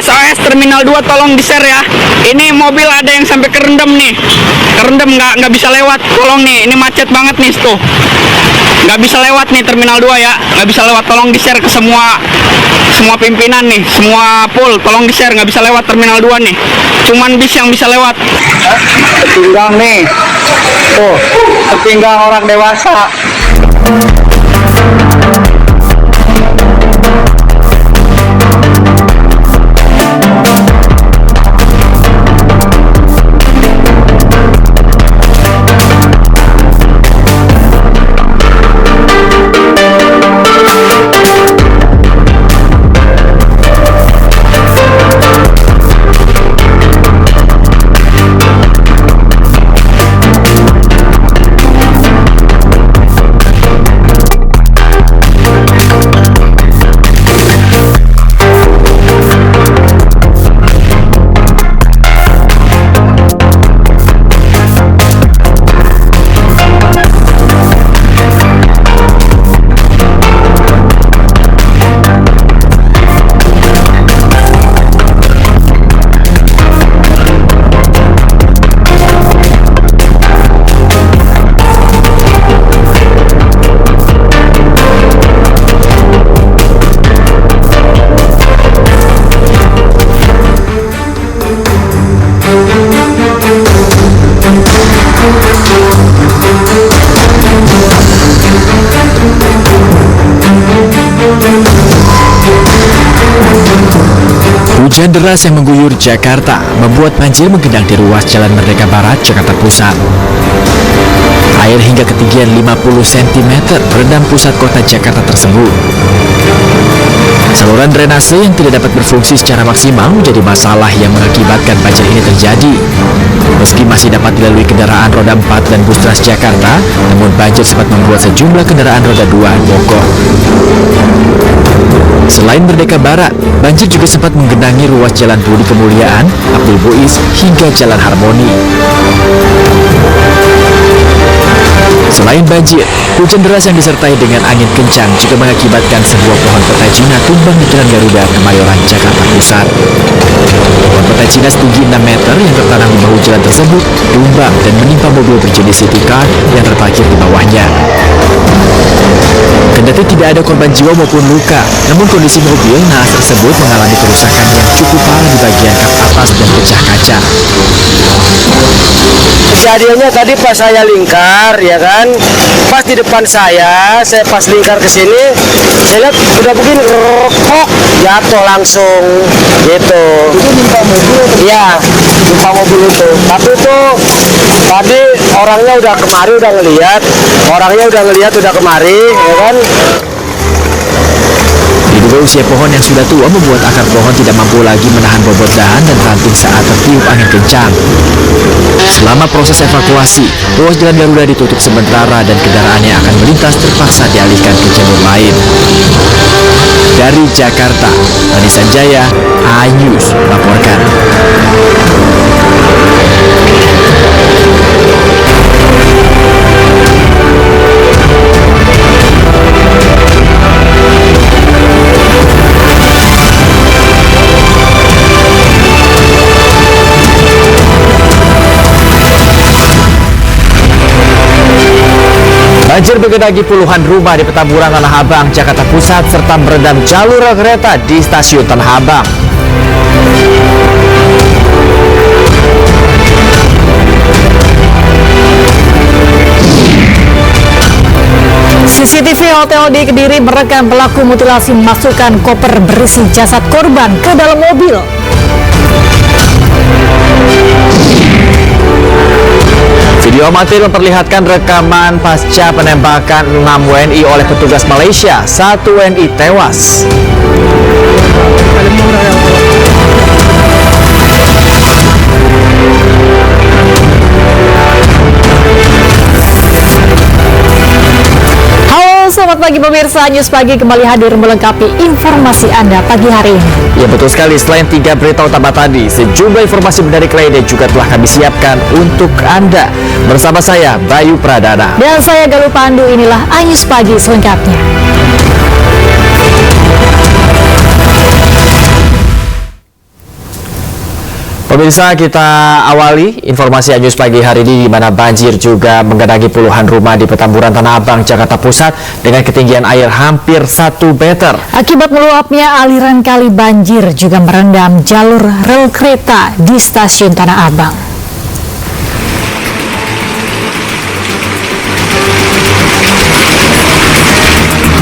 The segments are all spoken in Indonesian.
SOS Terminal 2 tolong di-share ya. Ini mobil ada yang sampai kerendam nih. Kerendam, nggak bisa lewat. Tolong nih, ini macet banget nih tuh. Nggak bisa lewat nih Terminal 2 ya. Nggak bisa lewat, tolong di-share ke semua pimpinan nih, semua pool. Tolong di-share, nggak bisa lewat Terminal 2 nih. Cuman bis yang bisa lewat. Pinggang nih. Tuh, pinggang orang dewasa. Hujan deras yang mengguyur Jakarta membuat banjir menggenang di ruas Jalan Merdeka Barat, Jakarta Pusat. Air hingga ketinggian 50 cm merendam pusat kota Jakarta tersebut. Saluran drainase yang tidak dapat berfungsi secara maksimal menjadi masalah yang mengakibatkan banjir ini terjadi. Meski masih dapat dilalui kendaraan roda 4 dan bus Transjakarta, namun banjir sempat membuat sejumlah kendaraan roda 2 mogok. Selain Merdeka Barat, banjir juga sempat menggenangi ruas Jalan Budi Kemuliaan, Abdul Buis, hingga Jalan Harmoni. Selain banjir, hujan deras yang disertai dengan angin kencang juga mengakibatkan sebuah pohon petai Cina tumbang di Jalan Garuda, Kemayoran, Jakarta Pusat. Pohon petai Cina setinggi 6 meter yang tertanam di bahu jalan tersebut tumbang dan menimpa mobil berjenis city car yang terparkir di bawahnya. Kendati tidak ada korban jiwa maupun luka, namun kondisi mobil naas tersebut mengalami kerusakan yang cukup parah di bagian kap atas dan pecah kaca. Kejadiannya tadi pas saya lingkar, ya kan, pas di depan saya pas lingkar ke sini, saya lihat udah begini, kok jatuh langsung, gitu. Itu nimpa mobil? Iya, nimpa mobil itu. Tapi itu tadi orangnya udah kemari, udah ngelihat, udah kemari, ya kan. Diduga usia pohon yang sudah tua membuat akar pohon tidak mampu lagi menahan bobot dahan dan ranting saat tertiup angin kencang. Selama proses evakuasi, ruas Jalan Garuda ditutup sementara dan kendaraan yang akan melintas terpaksa dialihkan ke jalur lain. Dari Jakarta, Rani Sanjaya, iNews melaporkan. Banjir menggenangi puluhan rumah di Petamburan, Tanah Abang, Jakarta Pusat, serta merendam jalur kereta di stasiun Tanah Abang. CCTV hotel di Kediri merekam pelaku mutilasi memasukkan koper berisi jasad korban ke dalam mobil. Video amatir memperlihatkan rekaman pasca penembakan 6 WNI oleh petugas Malaysia. 1 WNI tewas. Selamat pagi pemirsa, News Pagi kembali hadir melengkapi informasi Anda pagi hari ini. Ya betul sekali, selain 3 berita utama tadi, sejumlah informasi menarik lainnya juga telah kami siapkan untuk Anda. Bersama saya, Bayu Pradana. Dan saya Galuh Pandu, inilah News Pagi selengkapnya. Pemirsa, kita awali informasi News pagi hari ini di mana banjir juga menggenangi puluhan rumah di Petamburan Tanah Abang, Jakarta Pusat dengan ketinggian air hampir 1 meter. Akibat meluapnya aliran kali, banjir juga merendam jalur rel kereta di stasiun Tanah Abang.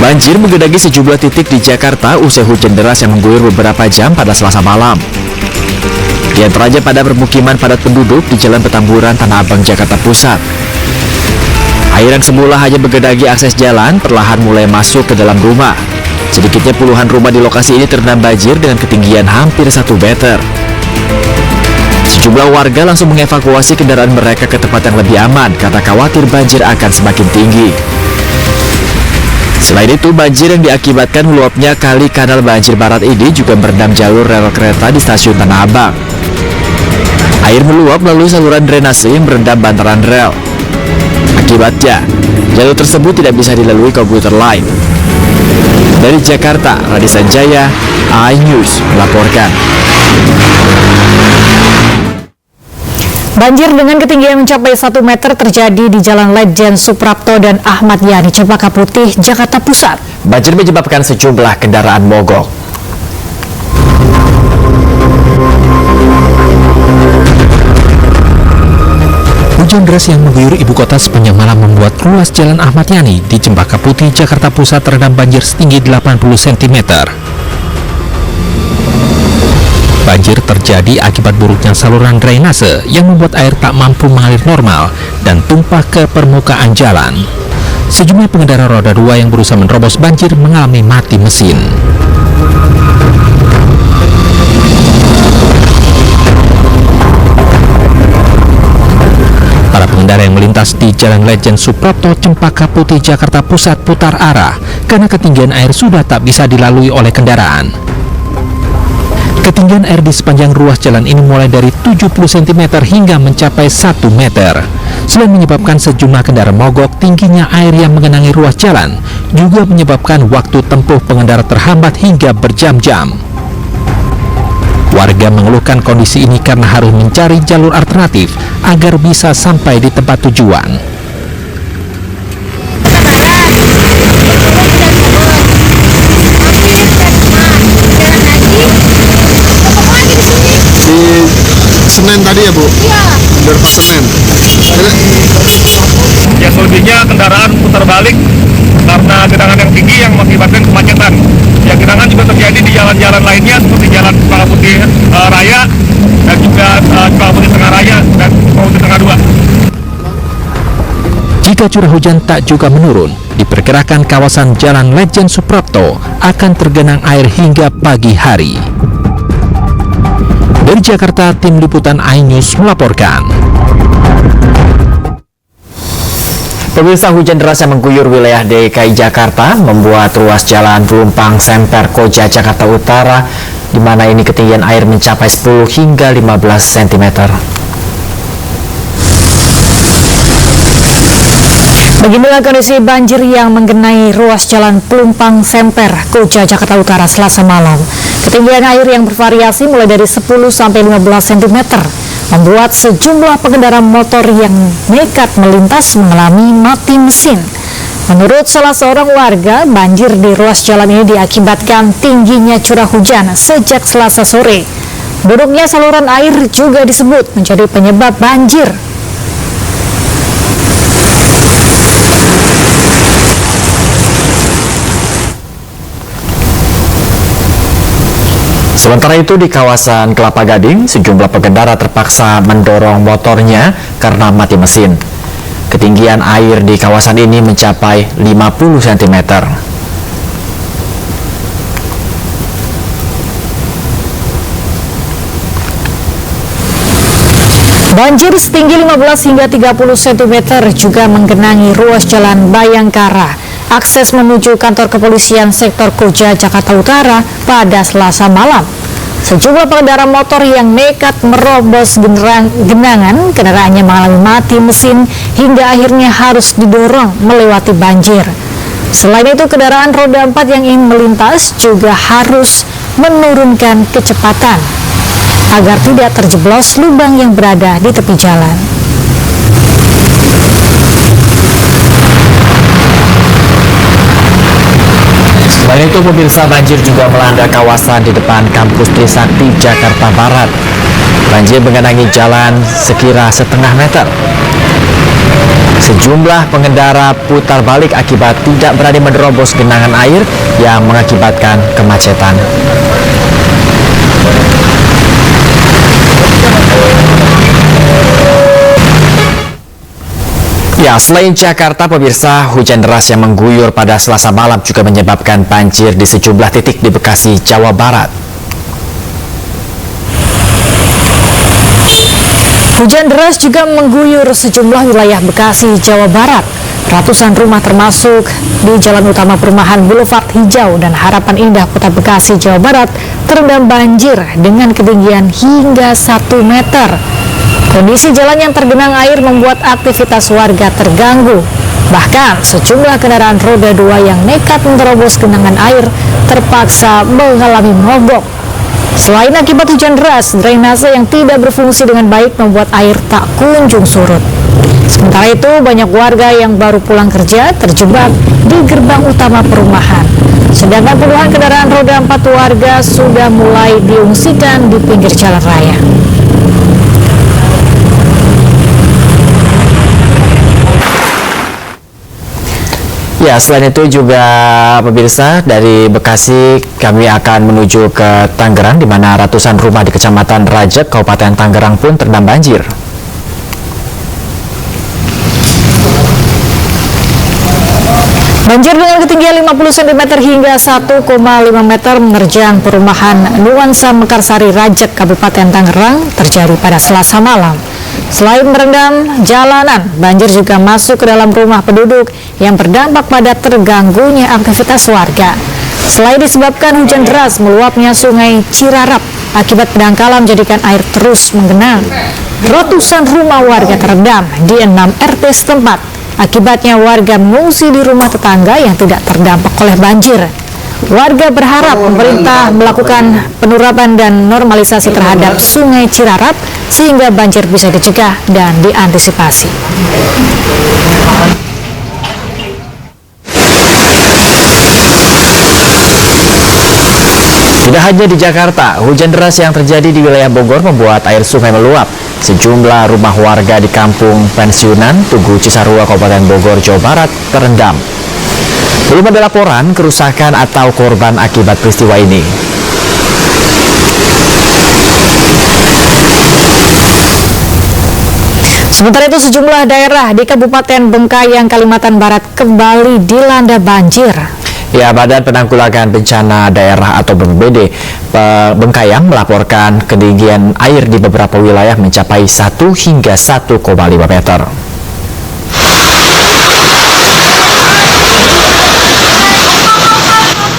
Banjir menggenangi sejumlah titik di Jakarta usai hujan deras yang mengguyur beberapa jam pada Selasa malam. Di antaranya pada permukiman padat penduduk di Jalan Petamburan, Tanah Abang, Jakarta Pusat. Air yang semula hanya menggenangi akses jalan perlahan mulai masuk ke dalam rumah. Sedikitnya puluhan rumah di lokasi ini terendam banjir dengan ketinggian hampir 1 meter. Sejumlah warga langsung mengevakuasi kendaraan mereka ke tempat yang lebih aman karena khawatir banjir akan semakin tinggi. Selain itu, banjir yang diakibatkan meluapnya kali kanal banjir barat ini juga merendam jalur rel kereta di stasiun Tanah Abang. Air meluap melalui saluran drainase yang merendam bantaran rel. Akibatnya, jalur tersebut tidak bisa dilalui komuter lain. Dari Jakarta, Radi Sanjaya, iNews melaporkan. Banjir dengan ketinggian mencapai 1 meter terjadi di Jalan Ledjen Suprapto dan Ahmad Yani, Cempaka Putih, Jakarta Pusat. Banjir menyebabkan sejumlah kendaraan mogok. Hujan deras yang mengguyur ibu kota sepanjang malam membuat ruas Jalan Ahmad Yani di Cempaka Putih, Jakarta Pusat terendam banjir setinggi 80 cm. Banjir terjadi akibat buruknya saluran drainase yang membuat air tak mampu mengalir normal dan tumpah ke permukaan jalan. Sejumlah pengendara roda 2 yang berusaha menerobos banjir mengalami mati mesin. Para pengendara yang melintas di Jalan Ledjen Suprapto, Cempaka Putih, Jakarta Pusat putar arah karena ketinggian air sudah tak bisa dilalui oleh kendaraan. Ketinggian air di sepanjang ruas jalan ini mulai dari 70 cm hingga mencapai 1 meter. Selain menyebabkan sejumlah kendaraan mogok, tingginya air yang mengenangi ruas jalan juga menyebabkan waktu tempuh pengendara terhambat hingga berjam-jam. Warga mengeluhkan kondisi ini karena harus mencari jalur alternatif agar bisa sampai di tempat tujuan. Senin tadi ya Bu? Iya. Underpass Senin. Ya selebihnya kendaraan putar balik karena genangan yang tinggi yang mengakibatkan kemacetan. Ya genangan juga terjadi di jalan-jalan lainnya seperti Jalan Cempaka Putih Raya dan juga Cempaka Putih Tengah Raya dan Cempaka Putih Tengah 2. Jika curah hujan tak juga menurun, diperkirakan kawasan Jalan Ledjen Suprapto akan tergenang air hingga pagi hari. Dari Jakarta, tim liputan iNews melaporkan. Pemirsa, hujan deras yang mengguyur wilayah DKI Jakarta membuat ruas jalan Pelumpang Semper Koja, Jakarta Utara, di mana ini ketinggian air mencapai 10 hingga 15 cm. Beginilah kondisi banjir yang menggenangi ruas jalan Pelumpang Semper Koja, Jakarta Utara Selasa malam. Ketinggian air yang bervariasi mulai dari 10 sampai 15 cm membuat sejumlah pengendara motor yang nekat melintas mengalami mati mesin. Menurut salah seorang warga, banjir di ruas jalan ini diakibatkan tingginya curah hujan sejak Selasa sore. Buruknya saluran air juga disebut menjadi penyebab banjir. Sementara itu di kawasan Kelapa Gading, sejumlah pengendara terpaksa mendorong motornya karena mati mesin. Ketinggian air di kawasan ini mencapai 50 cm. Banjir setinggi 15 hingga 30 cm juga menggenangi ruas jalan Bayangkara, akses menuju kantor kepolisian sektor Koja, Jakarta Utara pada Selasa malam. Sejumlah pengendara motor yang nekat merobos genangan, kendaraannya mengalami mati mesin hingga akhirnya harus didorong melewati banjir. Selain itu, kendaraan roda 4 yang ingin melintas juga harus menurunkan kecepatan. agar tidak terjeblos lubang yang berada di tepi jalan. Selain itu, pemirsa, banjir juga melanda kawasan di depan kampus Trisakti, Jakarta Barat. Banjir mengenangi jalan sekira setengah meter. Sejumlah pengendara putar balik akibat tidak berani menerobos genangan air yang mengakibatkan kemacetan. Ya, selain Jakarta, pemirsa, hujan deras yang mengguyur pada Selasa malam juga menyebabkan banjir di sejumlah titik di Bekasi, Jawa Barat. Hujan deras juga mengguyur sejumlah wilayah Bekasi, Jawa Barat. Ratusan rumah termasuk di Jalan Utama Perumahan Boulevard Hijau dan Harapan Indah, Kota Bekasi, Jawa Barat terendam banjir dengan ketinggian hingga 1 meter. Kondisi jalan yang tergenang air membuat aktivitas warga terganggu. Bahkan sejumlah kendaraan roda 2 yang nekat menerobos genangan air terpaksa mengalami mogok. Selain akibat hujan deras, drainase yang tidak berfungsi dengan baik membuat air tak kunjung surut. Sementara itu, banyak warga yang baru pulang kerja terjebak di gerbang utama perumahan. Sedangkan puluhan kendaraan roda 4 warga sudah mulai diungsikan di pinggir jalan raya. Ya, selain itu juga pemirsa, dari Bekasi kami akan menuju ke Tangerang, di mana ratusan rumah di Kecamatan Rajek, Kabupaten Tangerang pun terendam banjir. Banjir dengan ketinggian 50 cm hingga 1,5 meter menerjang perumahan Nuansa Mekarsari Rajek, Kabupaten Tangerang terjadi pada Selasa malam. Selain merendam jalanan, banjir juga masuk ke dalam rumah penduduk yang berdampak pada terganggunya aktivitas warga. Selain disebabkan hujan deras, meluapnya Sungai Cirarap akibat pendangkalan menjadikan air terus menggenang. Ratusan rumah warga terendam di 6 RT setempat. Akibatnya warga mengungsi di rumah tetangga yang tidak terdampak oleh banjir. Warga berharap pemerintah melakukan penurapan dan normalisasi terhadap Sungai Cirarap sehingga banjir bisa dicegah dan diantisipasi. Tidak hanya di Jakarta, hujan deras yang terjadi di wilayah Bogor membuat air sungai meluap. Sejumlah rumah warga di kampung pensiunan Tugu Cisarua, Kabupaten Bogor, Jawa Barat terendam. Belum ada laporan kerusakan atau korban akibat peristiwa ini. Sementara itu, sejumlah daerah di Kabupaten Bengkayang, Kalimantan Barat kembali dilanda banjir. Ya, Badan Penanggulangan Bencana Daerah atau BPBD Bengkayang melaporkan ketinggian air di beberapa wilayah mencapai 1 hingga 1,5 meter.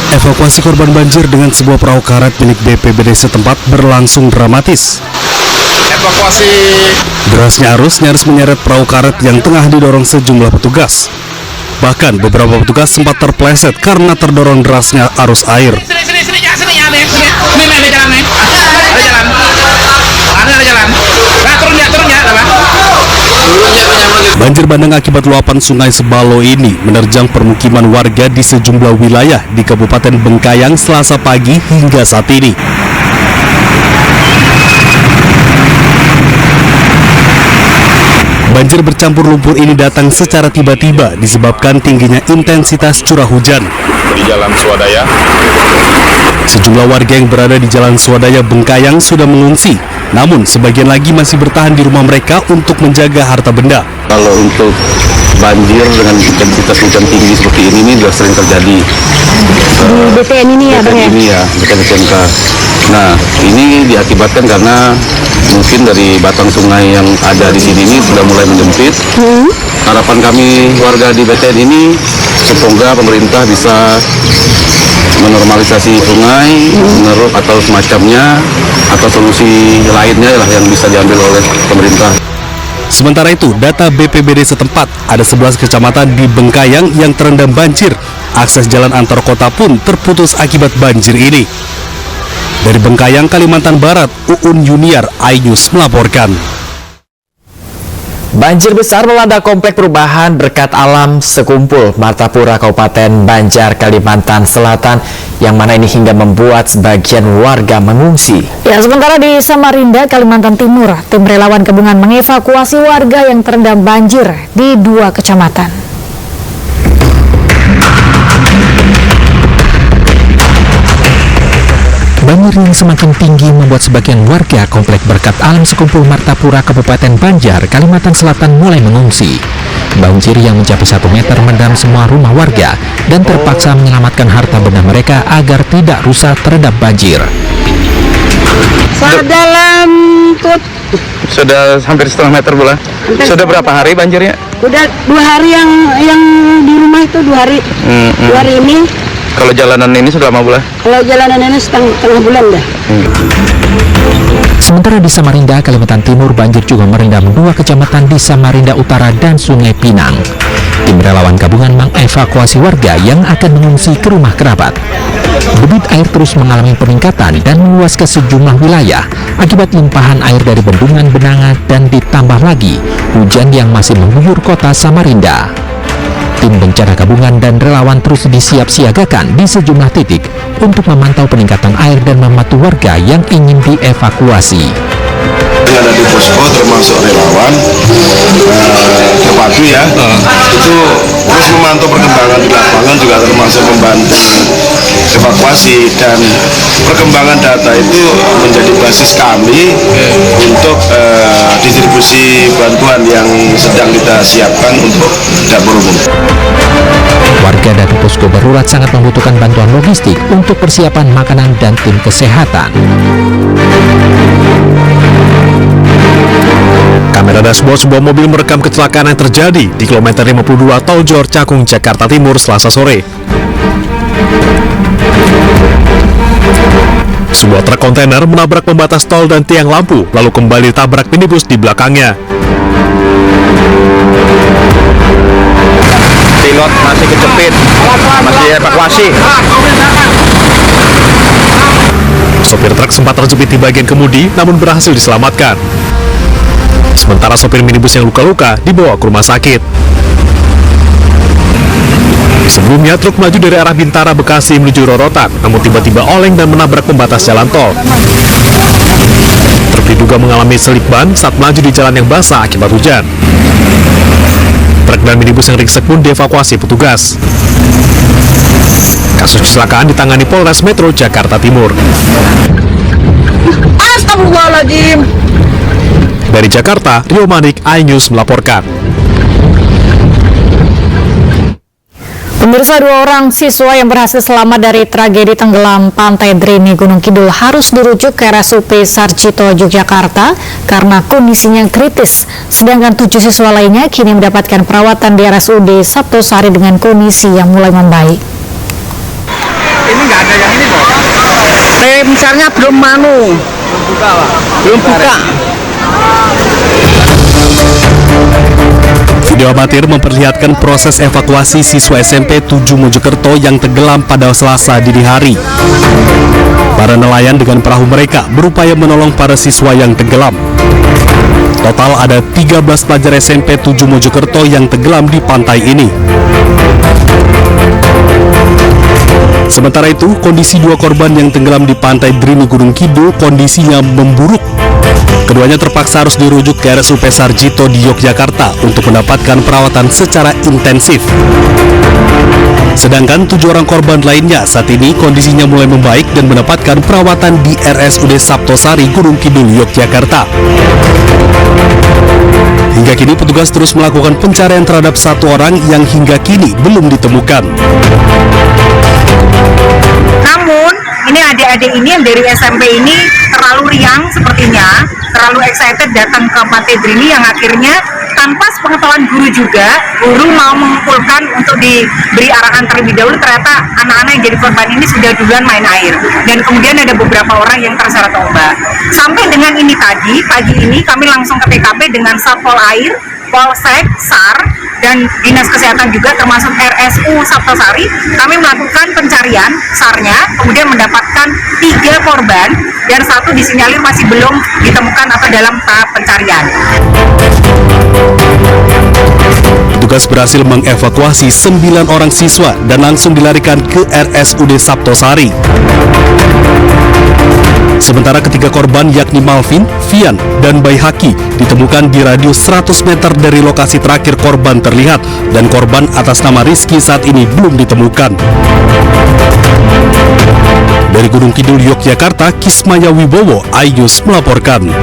Evakuasi korban banjir dengan sebuah perahu karet milik BPBD setempat berlangsung dramatis. Evakuasi. Derasnya arus nyaris menyeret perahu karet yang tengah didorong sejumlah petugas. Bahkan beberapa petugas sempat terpleset karena terdorong derasnya arus air. Banjir bandang akibat luapan Sungai Sebalo ini menerjang permukiman warga di sejumlah wilayah di Kabupaten Bengkayang Selasa pagi hingga saat ini. Banjir bercampur lumpur ini datang secara tiba-tiba disebabkan tingginya intensitas curah hujan. Di Jalan Swadaya. Sejumlah warga yang berada di Jalan Swadaya Bengkayang sudah mengungsi, namun sebagian lagi masih bertahan di rumah mereka untuk menjaga harta benda. Kalau untuk banjir dengan intensitas hujan tinggi seperti ini sudah sering terjadi. BPN ini ya, Bang ya? BPN ini ya, BPN SMK. Nah, ini diakibatkan karena mungkin dari batang sungai yang ada di sini ini sudah mulai menyempit. Harapan kami warga di BTN ini semoga pemerintah bisa menormalisasi sungai, mengeruk atau semacamnya, atau solusi lainnya lah yang bisa diambil oleh pemerintah. Sementara itu, data BPBD setempat, ada 11 kecamatan di Bengkayang yang terendam banjir. Akses jalan antar kota pun terputus akibat banjir ini. Dari Bengkayang, Kalimantan Barat, Uun Junior, iNews melaporkan. Banjir besar melanda komplek perumahan Berkat Alam Sekumpul, Martapura, Kabupaten Banjar, Kalimantan Selatan, yang mana ini hingga membuat sebagian warga mengungsi. Ya, sementara di Samarinda, Kalimantan Timur, tim relawan gabungan mengevakuasi warga yang terendam banjir di 2 kecamatan. Banjir yang semakin tinggi membuat sebagian warga komplek Berkat Alam Sekumpul Martapura, Kabupaten Banjar, Kalimantan Selatan mulai mengungsi. Banjir yang mencapai 1 meter mendam semua rumah warga dan terpaksa menyelamatkan harta benda mereka agar tidak rusak terhadap banjir. Dalam Sudah hampir setengah meter bola. Sudah berapa hari banjirnya? udah 2 hari yang di rumah itu 2 hari. 2 hari ini. Kalau jalanan ini sudah lama bola? Kalau jalanan ini setengah bulan dah. Sementara di Samarinda, Kalimantan Timur, banjir juga merendam 2 kecamatan di Samarinda Utara dan Sungai Pinang. Tim relawan gabungan mengevakuasi warga yang akan mengungsi ke rumah kerabat. Debit air terus mengalami peningkatan dan meluas ke sejumlah wilayah akibat limpahan air dari bendungan Benanga dan ditambah lagi hujan yang masih mengguyur kota Samarinda. Tim bencana gabungan dan relawan terus disiap-siagakan di sejumlah titik untuk memantau peningkatan air dan membantu warga yang ingin dievakuasi. Yang ada di posko termasuk relawan terpadu ya, itu terus memantau perkembangan di lapangan, juga termasuk membantu evakuasi, dan perkembangan data itu menjadi basis kami untuk distribusi bantuan yang sedang kita siapkan untuk dapur umum. Warga dari posko darurat sangat membutuhkan bantuan logistik untuk persiapan makanan dan tim kesehatan. Kamera dashboard sebuah mobil merekam kecelakaan yang terjadi di kilometer 52 Tol Jor Cakung, Jakarta Timur, Selasa sore. Sebuah truk kontainer menabrak pembatas tol dan tiang lampu, lalu kembali ditabrak minibus di belakangnya. Pilot masih kejepit, masih evakuasi. Sopir truk sempat terjepit di bagian kemudi, namun berhasil diselamatkan. Sementara sopir minibus yang luka-luka dibawa ke rumah sakit. Sebelumnya, truk melaju dari arah Bintara, Bekasi menuju Rorotan, namun tiba-tiba oleng dan menabrak pembatas jalan tol. Truk diduga mengalami selip ban saat melaju di jalan yang basah akibat hujan. Truk dan minibus yang ringsek pun dievakuasi petugas. Kasus kecelakaan ditangani Polres Metro Jakarta Timur. Astagfirullahaladzim. Dari Jakarta, Rio Manik, iNews melaporkan. Pemirsa, 2 orang siswa yang berhasil selamat dari tragedi tenggelam Pantai Drini Gunung Kidul harus dirujuk ke RSUP Sarjito, Yogyakarta karena kondisinya kritis. Sedangkan 7 siswa lainnya kini mendapatkan perawatan di RSUD Sabtosari dengan kondisi yang mulai membaik. Ini nggak ada yang ini kok. Misalnya belum buka. Video amatir memperlihatkan proses evakuasi siswa SMP 7 Mojokerto yang tenggelam pada Selasa dini hari. Para nelayan dengan perahu mereka berupaya menolong para siswa yang tenggelam. Total ada 13 pelajar SMP 7 Mojokerto yang tenggelam di pantai ini. Sementara itu, kondisi 2 korban yang tenggelam di Pantai Drini Gunung Kidul kondisinya memburuk. Keduanya terpaksa harus dirujuk ke RSUP Sarjito di Yogyakarta untuk mendapatkan perawatan secara intensif. Sedangkan 7 orang korban lainnya saat ini kondisinya mulai membaik dan mendapatkan perawatan di RSUD Sabtosari Gunung Kidul, Yogyakarta. Hingga kini petugas terus melakukan pencarian terhadap 1 orang yang hingga kini belum ditemukan. Namun, ini adik-adik ini yang dari SMP ini terlalu riang sepertinya, terlalu excited datang ke Pantai Drini yang akhirnya tanpa sepengetahuan guru juga, guru mau mengumpulkan untuk diberi arahan terlebih dahulu. Ternyata anak-anak yang jadi korban ini sudah duluan main air, dan kemudian ada beberapa orang yang terseret ombak. Sampai dengan ini tadi, pagi ini kami langsung ke TKP dengan Satpol Air, Polsek, SAR, dan Dinas Kesehatan juga termasuk RSU Saptosari, kami melakukan pencarian SAR-nya, kemudian mendapatkan 3 korban dan 1 disinyalir masih belum ditemukan atau dalam tahap pencarian. Petugas berhasil mengevakuasi 9 orang siswa dan langsung dilarikan ke RSUD Saptosari. Sementara ketiga korban yakni Malvin, Vian, dan Baihaki ditemukan di radius 100 meter dari lokasi terakhir korban terlihat dan korban atas nama Rizky saat ini belum ditemukan. Dari Gunung Kidul, Yogyakarta, Kismaya Wibowo, iNews melaporkan.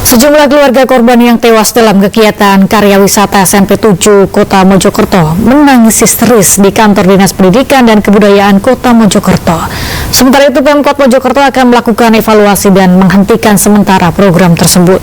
Sejumlah keluarga korban yang tewas dalam kegiatan karya wisata SMP 7 Kota Mojokerto menangis histeris di kantor Dinas Pendidikan dan Kebudayaan Kota Mojokerto. Sementara itu Pemkot Mojokerto akan melakukan evaluasi dan menghentikan sementara program tersebut.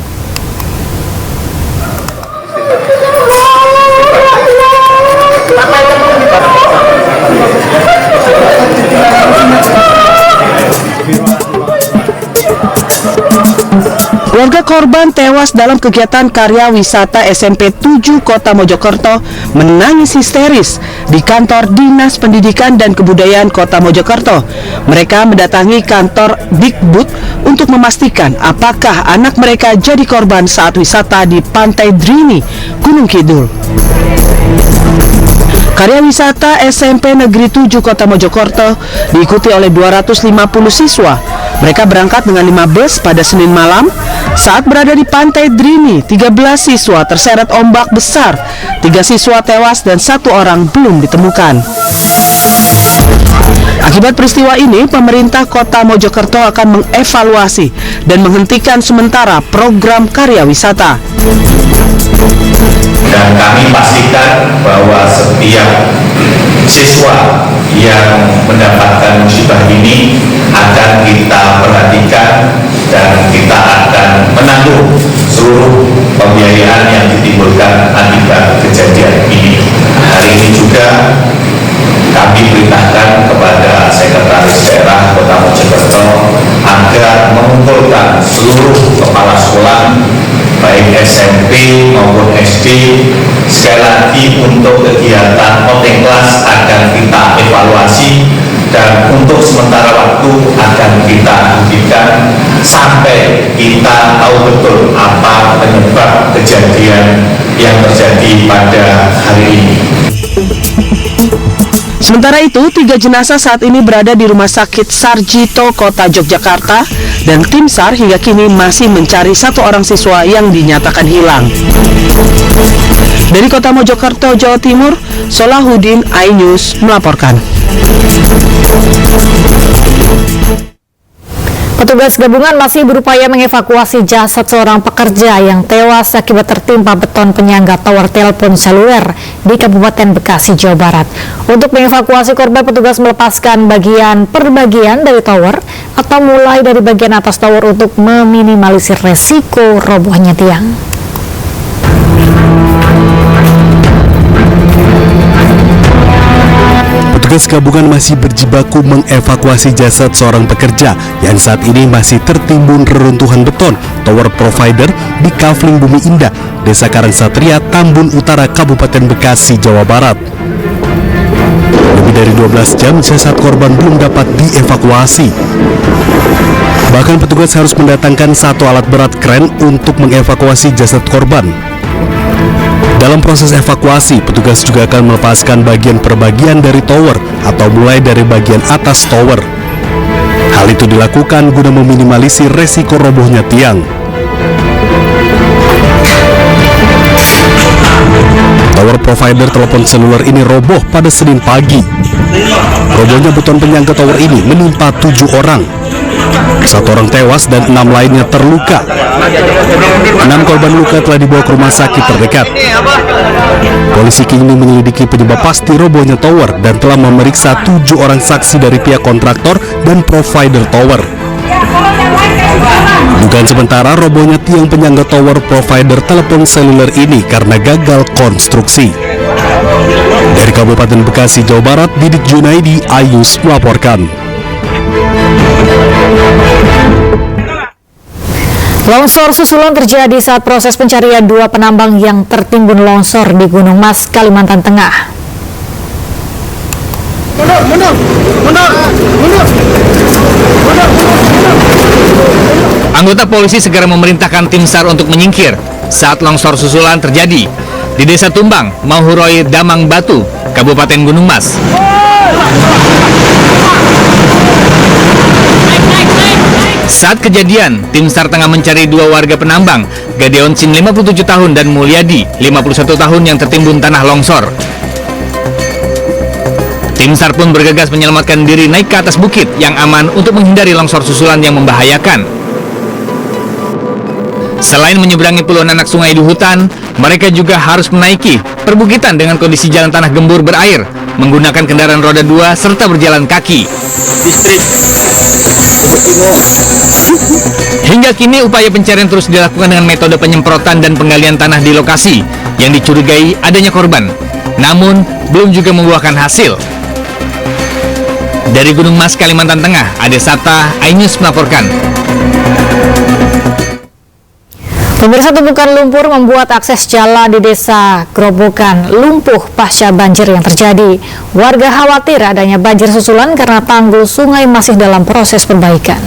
Keluarga korban tewas dalam kegiatan karya wisata SMP 7 Kota Mojokerto menangis histeris di kantor Dinas Pendidikan dan Kebudayaan Kota Mojokerto. Mereka mendatangi kantor Dikbud untuk memastikan apakah anak mereka jadi korban saat wisata di Pantai Drini, Gunung Kidul. Karya wisata SMP Negeri 7 Kota Mojokerto diikuti oleh 250 siswa. Mereka berangkat dengan 5 bus pada Senin malam. Saat berada di Pantai Drini, 13 siswa terseret ombak besar, 3 siswa tewas dan 1 orang belum ditemukan. Akibat peristiwa ini, pemerintah Kota Mojokerto akan mengevaluasi dan menghentikan sementara program karya wisata. Dan kami pastikan bahwa setiap siswa yang mendapatkan musibah ini akan kita perhatikan dan kita akan menanggung seluruh pembiayaan yang ditimbulkan akibat kejadian ini. Hari ini juga kami perintahkan kepada Sekretaris Daerah Kota Mojokerto agar mengumpulkan seluruh kepala sekolah baik SMP maupun SD sekali lagi untuk kegiatan outing kelas akan kita evaluasi dan untuk sementara waktu akan kita hentikan sampai kita tahu betul apa penyebab kejadian yang terjadi pada hari ini. Sementara itu, 3 jenazah saat ini berada di Rumah Sakit Sarjito Kota Yogyakarta dan tim SAR hingga kini masih mencari 1 orang siswa yang dinyatakan hilang. Dari Kota Mojokerto, Jawa Timur, Solahuddin, iNews melaporkan. Petugas gabungan masih berupaya mengevakuasi jasad seorang pekerja yang tewas akibat tertimpa beton penyangga tower telepon seluler di Kabupaten Bekasi, Jawa Barat. Untuk mengevakuasi korban, petugas melepaskan bagian per bagian dari tower atau mulai dari bagian atas tower untuk meminimalisir resiko robohnya tiang. Petugas gabungan masih berjibaku mengevakuasi jasad seorang pekerja yang saat ini masih tertimbun reruntuhan beton tower provider di Kavling Bumi Indah, Desa Karangsatria, Tambun Utara, Kabupaten Bekasi, Jawa Barat. Lebih dari 12 jam jasad korban belum dapat dievakuasi. Bahkan petugas harus mendatangkan 1 alat berat kren untuk mengevakuasi jasad korban. Dalam proses evakuasi, petugas juga akan melepaskan bagian per bagian dari tower atau mulai dari bagian atas tower. Hal itu dilakukan guna meminimalisir resiko robohnya tiang. Tower provider telepon seluler ini roboh pada Senin pagi. Robohnya beton penyangga tower ini menimpa 7 orang. 1 orang tewas dan 6 lainnya terluka. 6 korban luka telah dibawa ke rumah sakit terdekat. Polisi kini menyelidiki penyebab pasti robohnya tower dan telah memeriksa 7 orang saksi dari pihak kontraktor dan provider tower. Dugaan sementara robohnya tiang penyangga tower provider telepon seluler ini karena gagal konstruksi. Dari Kabupaten Bekasi, Jawa Barat, Didik Junaidi, iNews melaporkan. Longsor susulan terjadi saat proses pencarian dua penambang yang tertimbun longsor di Gunung Mas, Kalimantan Tengah. Anggota polisi segera memerintahkan tim SAR untuk menyingkir saat longsor susulan terjadi di Desa Tumbang, Mauhuroi, Damang Batu, Kabupaten Gunung Mas. Saat kejadian, tim SAR tengah mencari dua warga penambang, Gadeon Sin 57 tahun dan Mulyadi 51 tahun yang tertimbun tanah longsor. Tim SAR pun bergegas menyelamatkan diri naik ke atas bukit yang aman untuk menghindari longsor susulan yang membahayakan. Selain menyeberangi puluhan anak sungai di hutan, mereka juga harus menaiki perbukitan dengan kondisi jalan tanah gembur berair, menggunakan kendaraan roda 2 serta berjalan kaki. Hingga kini upaya pencarian terus dilakukan dengan metode penyemprotan dan penggalian tanah di lokasi yang dicurigai adanya korban, namun belum juga membuahkan hasil. Dari Gunung Mas, Kalimantan Tengah, Ade Sata, iNews melaporkan. Pemirsa, tumpukan lumpur membuat akses jalan di Desa Grobogan lumpuh pasca banjir yang terjadi. Warga khawatir adanya banjir susulan karena tanggul sungai masih dalam proses perbaikan.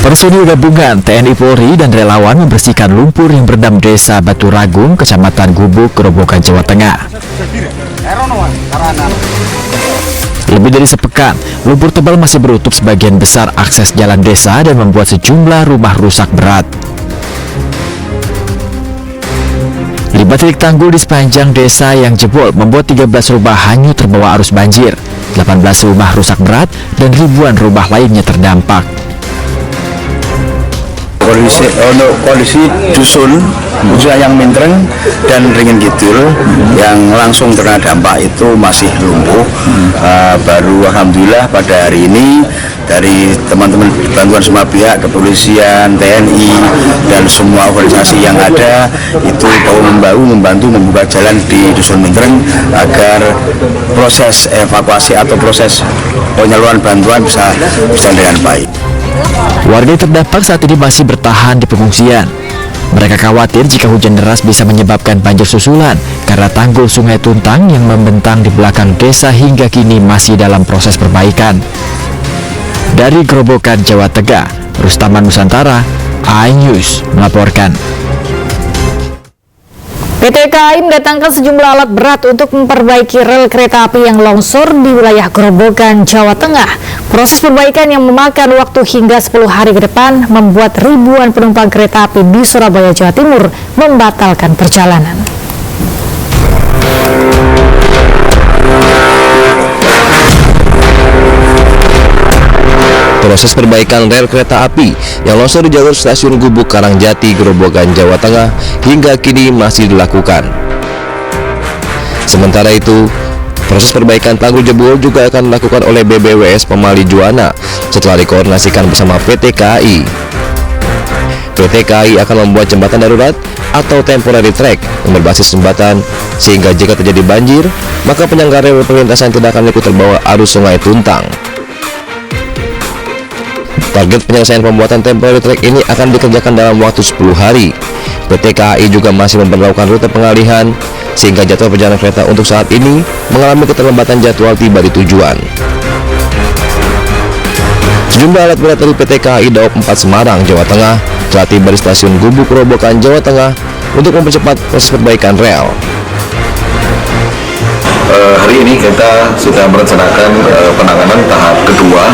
Personil gabungan TNI Polri dan relawan membersihkan lumpur yang berendam Desa Batu Ragung, Kecamatan Gubuk, Grobogan, Jawa Tengah. Lebih dari sepekan, lumpur tebal masih menutup sebagian besar akses jalan desa dan membuat sejumlah rumah rusak berat. 5 titik tanggul di sepanjang desa yang jebol membuat 13 rumah hanyut terbawa arus banjir, 18 rumah rusak berat, dan ribuan rumah lainnya terdampak. Kondisi dusun khususnya yang Mintreng dan Ringin Kidul yang langsung terkena dampak itu masih lumpuh. Baru alhamdulillah pada hari ini dari teman-teman bantuan semua pihak, kepolisian, TNI dan semua organisasi yang ada itu membantu membuka jalan di dusun Mintreng agar proses evakuasi atau proses penyaluran bantuan bisa berjalan dengan baik. Warga yang terdampak saat ini masih bertahan di pengungsian. Mereka khawatir jika hujan deras bisa menyebabkan banjir susulan karena tanggul Sungai Tuntang yang membentang di belakang desa hingga kini masih dalam proses perbaikan. Dari Grobogan, Jawa Tengah, Rustaman Nusantara, iNews melaporkan. PT KAI mendatangkan sejumlah alat berat untuk memperbaiki rel kereta api yang longsor di wilayah Grobogan, Jawa Tengah. Proses perbaikan yang memakan waktu hingga 10 hari ke depan membuat ribuan penumpang kereta api di Surabaya, Jawa Timur membatalkan perjalanan. Proses perbaikan rel kereta api yang longsor di jalur stasiun Gubuk Karangjati, Grobogan, Jawa Tengah hingga kini masih dilakukan. Sementara itu, proses perbaikan tanggul jebol juga akan dilakukan oleh BBWS Pemali Juwana setelah dikoordinasikan bersama PT KAI. PT KAI akan membuat jembatan darurat atau temporary track yang berbasis jembatan sehingga jika terjadi banjir, maka penyangga rel perlintasan tidak akan ikut terbawa arus Sungai Tuntang. Target penyelesaian pembuatan temporary track ini akan dikerjakan dalam waktu 10 hari. PT KAI juga masih memperlakukan rute pengalihan sehingga jadwal perjalanan kereta untuk saat ini mengalami keterlambatan jadwal tiba di tujuan. Sejumlah alat berat dari PT KAI Daop 4 Semarang, Jawa Tengah telah tiba di stasiun Gubuk, Grobogan, Jawa Tengah untuk mempercepat proses perbaikan rel. Hari ini kita sudah merencanakan penanganan tahap kedua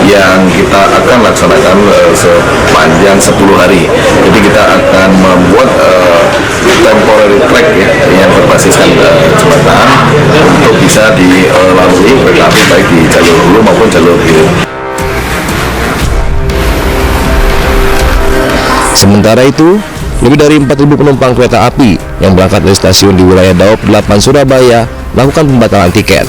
yang kita akan laksanakan sepanjang 10 hari. Jadi kita akan membuat temporary track ya, yang berbasiskan jembatan untuk bisa dilalui kereta api baik di jalur hulu maupun jalur hilir. Sementara itu, lebih dari 4.000 penumpang kereta api yang berangkat dari stasiun di wilayah Daop 8 Surabaya melakukan pembatalan tiket.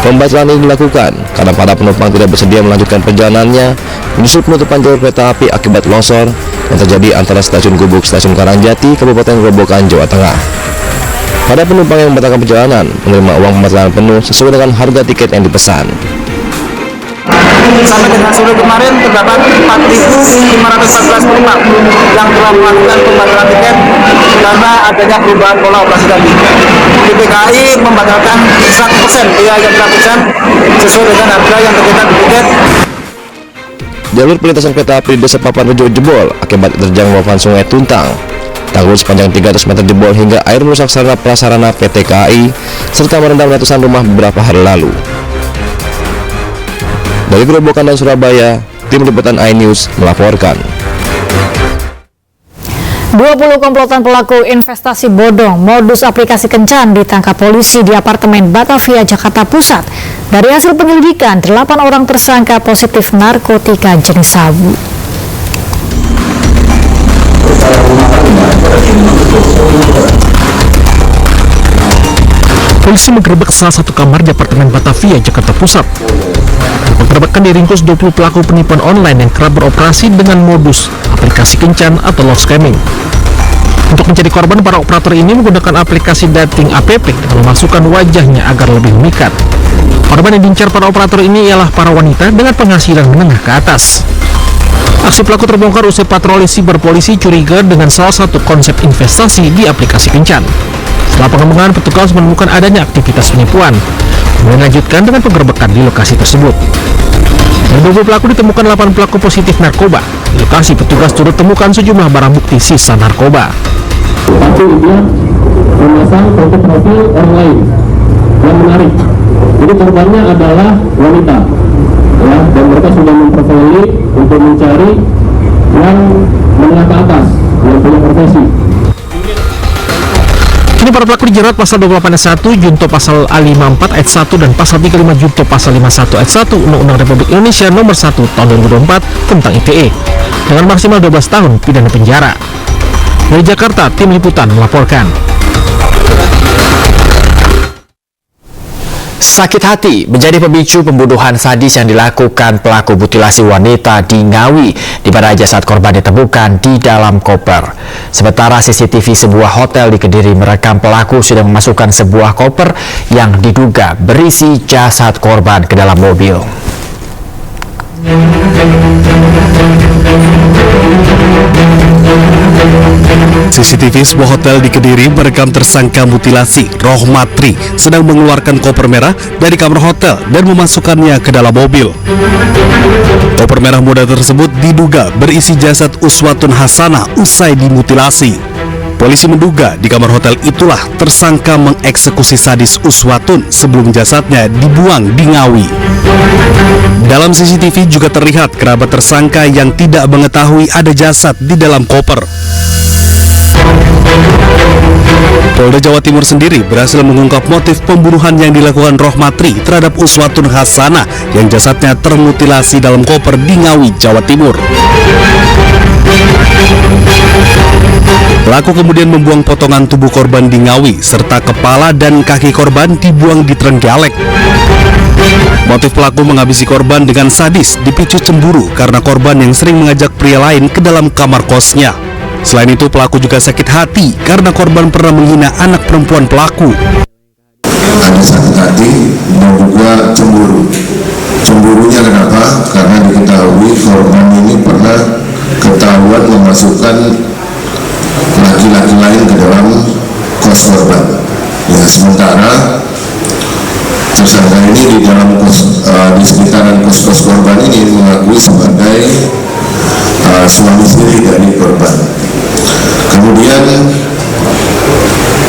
Pembatalan ini dilakukan karena para penumpang tidak bersedia melanjutkan perjalanannya menyusul penutupan jalur kereta api akibat longsor yang terjadi antara stasiun Gubuk, stasiun Karangjati, Kabupaten Grobogan, Jawa Tengah. Pada penumpang yang membatalkan perjalanan, menerima uang pembatalan penuh sesuai dengan harga tiket yang dipesan. Sampai dengan sore kemarin terdapat 4.514 penumpang yang telah melakukan pembatalan tiket karena adanya perubahan pola operasi tadi. PT KAI membatalkan 100%, biaya 100% sesuai dengan harga yang tercatat di tiket. Jalur perlintasan kereta api di Desa Papan Rejo jebol akibat terjang luapan sungai Tuntang. Tanggul sepanjang 300 meter jebol hingga air merusak sarana prasarana PT KAI serta merendam ratusan rumah beberapa hari lalu. Dari Gerobokan dan Surabaya, tim liputan iNews melaporkan. 20 komplotan pelaku investasi bodong modus aplikasi kencan ditangkap polisi di apartemen Batavia, Jakarta Pusat. Dari hasil penyelidikan, 8 orang tersangka positif narkotika jenis sabu. Polisi menggerebek salah satu kamar di apartemen Batavia, Jakarta Pusat. Penggerebekan diringkus 20 pelaku penipuan online yang kerap beroperasi dengan modus aplikasi kencan atau love scamming. Untuk mencari korban, para operator ini menggunakan aplikasi dating app dengan memasukkan wajahnya agar lebih memikat. Korban yang diincar para operator ini ialah para wanita dengan penghasilan menengah ke atas. Aksi pelaku terbongkar usai patroli siber polisi curiga dengan salah satu konsep investasi di aplikasi kencan. Setelah pengembangan, petugas menemukan adanya aktivitas penipuan. Kemudian lanjutkan dengan penggerebekan di lokasi tersebut. Dari 20 pelaku ditemukan 8 pelaku positif narkoba. Di lokasi, petugas turut temukan sejumlah barang bukti sisa narkoba. Tapi dia memasang foto profil orang lain yang menarik. Jadi korbannya adalah wanita, ya, dan mereka sudah memprofiling untuk mencari yang menengah ke atas, yang punya profesi. Kini para pelaku dijerat pasal 28 ayat 1, Junto pasal A54 ayat 1 dan pasal 35 Junto pasal 51 ayat 1 Undang-Undang Republik Indonesia Nomor 1 Tahun 2024 tentang ITE dengan maksimal 12 tahun pidana penjara. Dari Jakarta, tim liputan melaporkan. Sakit hati menjadi pemicu pembunuhan sadis yang dilakukan pelaku mutilasi wanita di Ngawi, di mana jasad korban ditemukan di dalam koper. Sementara CCTV sebuah hotel di Kediri merekam pelaku sudah memasukkan sebuah koper yang diduga berisi jasad korban ke dalam mobil. CCTV sebuah hotel di Kediri merekam tersangka mutilasi Rohmatri sedang mengeluarkan koper merah dari kamar hotel dan memasukkannya ke dalam mobil. Koper merah muda tersebut diduga berisi jasad Uswatun Hasanah usai dimutilasi. Polisi menduga di kamar hotel itulah tersangka mengeksekusi sadis Uswatun sebelum jasadnya dibuang di Ngawi. Dalam CCTV juga terlihat kerabat tersangka yang tidak mengetahui ada jasad di dalam koper. Polda Jawa Timur sendiri berhasil mengungkap motif pembunuhan yang dilakukan Rohmatri terhadap Uswatun Hasanah yang jasadnya termutilasi dalam koper di Ngawi, Jawa Timur. Pelaku kemudian membuang potongan tubuh korban di Ngawi, serta kepala dan kaki korban dibuang di Trenggalek. Motif pelaku menghabisi korban dengan sadis dipicu cemburu karena korban yang sering mengajak pria lain ke dalam kamar kosnya. Selain itu, pelaku juga sakit hati karena korban pernah menghina anak perempuan pelaku. Ada sakit hati dan juga cemburu. Cemburunya kenapa? Karena diketahui korban ini pernah ketahuan memasukkan laki-laki lain ke dalam kos korban. Ya, sementara tersangka ini di dalam di sekitaran kos korban ini mengakui sebagai suami istri dari korban. Kemudian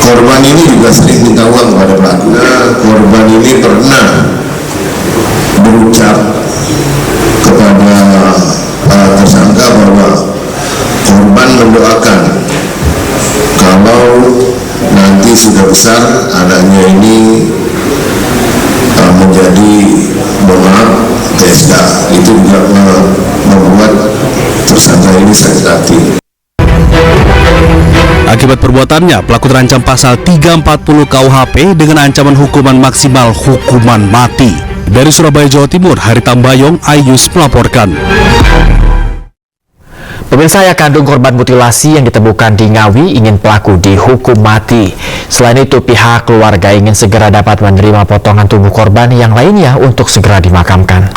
korban ini juga sering minta uang kepada pelaku. Korban ini pernah berucap kepada tersangka bahwa korban mendoakan kalau nanti sudah besar anaknya ini menjadi TSK. Itu juga membuat tersangka ini sakit hati. Akibat perbuatannya, pelaku terancam pasal 340 KUHP dengan ancaman hukuman maksimal hukuman mati. Dari Surabaya, Jawa Timur, Hari Tambayong, iNews melaporkan. Pemirsa, ayah kandung korban mutilasi yang ditemukan di Ngawi ingin pelaku dihukum mati. Selain itu, pihak keluarga ingin segera dapat menerima potongan tubuh korban yang lainnya untuk segera dimakamkan.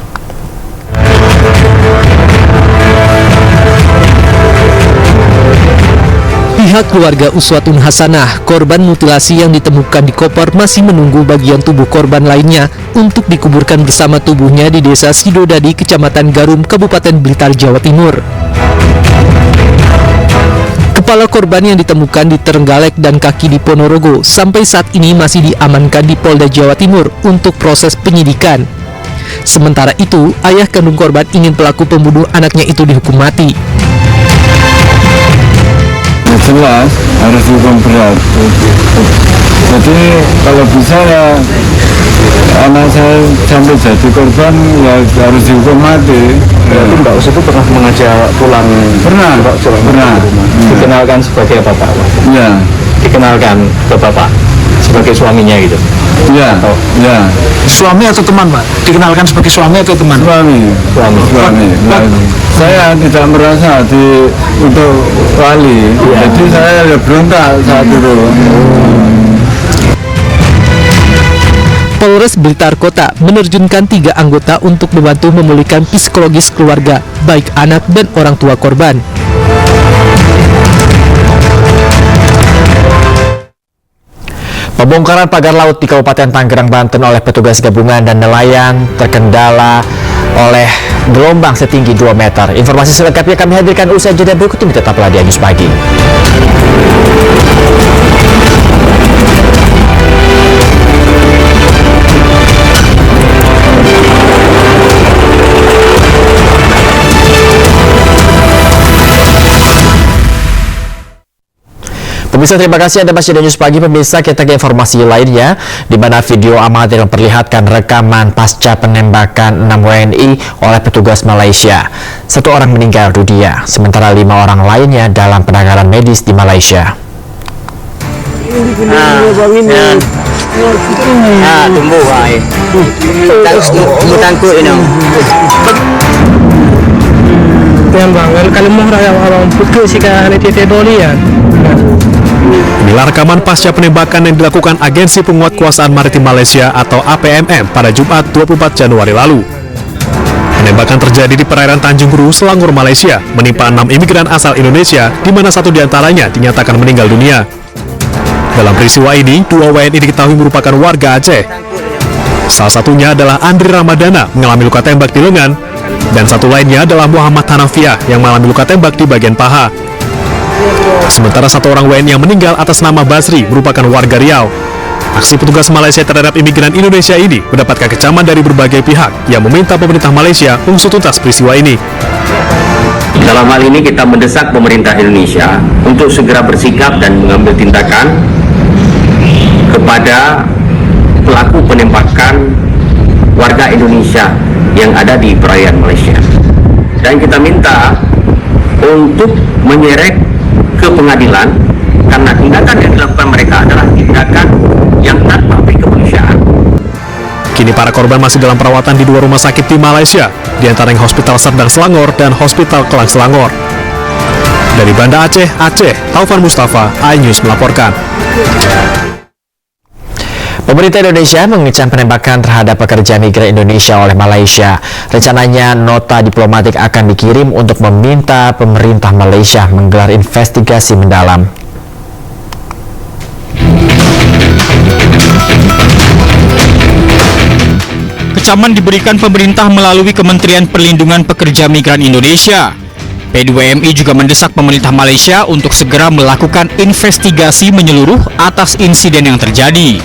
Pihak keluarga Uswatun Hasanah, korban mutilasi yang ditemukan di koper, masih menunggu bagian tubuh korban lainnya untuk dikuburkan bersama tubuhnya di Desa Sidodadi, Kecamatan Garum, Kabupaten Blitar, Jawa Timur. Kepala korban yang ditemukan di Trenggalek dan kaki di Ponorogo sampai saat ini masih diamankan di Polda Jawa Timur untuk proses penyidikan. Sementara itu, ayah kandung korban ingin pelaku pembunuh anaknya itu dihukum mati. Jelas harus dihukum berat. Jadi kalau bisa ya anak saya sampai jadi korban ya harus dihukum mati. Berarti Mbak Us itu pernah mengajak pulang? Pernah. Dikenalkan sebagai apa Pak? Ya. Dikenalkan ke Bapak sebagai suaminya gitu? Ya. Ya. Suami atau teman Pak? Dikenalkan sebagai suami atau teman? Suami. Nah, saya tidak merasa untuk wali. Jadi saya ya berontak saat itu. Polres Blitar Kota menerjunkan 3 anggota untuk membantu memulihkan psikologis keluarga, baik anak dan orang tua korban. Pembongkaran pagar laut di Kabupaten Tanggerang, Banten oleh petugas gabungan dan nelayan terkendala oleh gelombang setinggi 2 meter. Informasi selengkapnya kami hadirkan usai jeda berikut ini, tetaplah di News Pagi. Pemirsa, terima kasih Anda masih di News Pagi. Pemirsa, kita ke informasi lainnya, di mana video amatir memperlihatkan rekaman pasca penembakan 6 WNI oleh petugas Malaysia. 1 orang meninggal dunia, sementara 5 orang lainnya dalam penanganan medis di Malaysia. Tumbuh ay. Tangkut ini. Bang, kalau mau orang putih sih kan itu dolian. Inilah rekaman pasca penembakan yang dilakukan Agensi Penguatkuasaan Maritim Malaysia atau APMM pada Jumat 24 Januari lalu. Penembakan terjadi di perairan Tanjung Huru, Selangor, Malaysia, menimpa 6 imigran asal Indonesia, di mana 1 diantaranya dinyatakan meninggal dunia. Dalam peristiwa ini, 2 WNI diketahui merupakan warga Aceh. Salah satunya adalah Andri Ramadana, mengalami luka tembak di lengan, dan 1 lainnya adalah Muhammad Hanafiah, yang mengalami luka tembak di bagian paha. Sementara 1 orang WNI yang meninggal atas nama Basri merupakan warga Riau. Aksi petugas Malaysia terhadap imigran Indonesia ini mendapatkan kecaman dari berbagai pihak yang meminta pemerintah Malaysia mengusut tuntas peristiwa ini. Dalam hal ini kita mendesak pemerintah Indonesia untuk segera bersikap dan mengambil tindakan kepada pelaku penembakan warga Indonesia yang ada di perairan Malaysia. Dan kita minta untuk menyeret ke pengadilan karena tindakan yang dilakukan mereka adalah tindakan yang tanpa kemanusiaan. Kini para korban masih dalam perawatan di 2 rumah sakit di Malaysia, di antaranya Hospital Serdang Selangor dan Hospital Kelang Selangor. Dari Banda Aceh, Taufan Mustafa, iNews melaporkan. Pemerintah Indonesia mengecam penembakan terhadap pekerja migran Indonesia oleh Malaysia. Rencananya nota diplomatik akan dikirim untuk meminta pemerintah Malaysia menggelar investigasi mendalam. Kecaman diberikan pemerintah melalui Kementerian Perlindungan Pekerja Migran Indonesia. P2MI juga mendesak pemerintah Malaysia untuk segera melakukan investigasi menyeluruh atas insiden yang terjadi.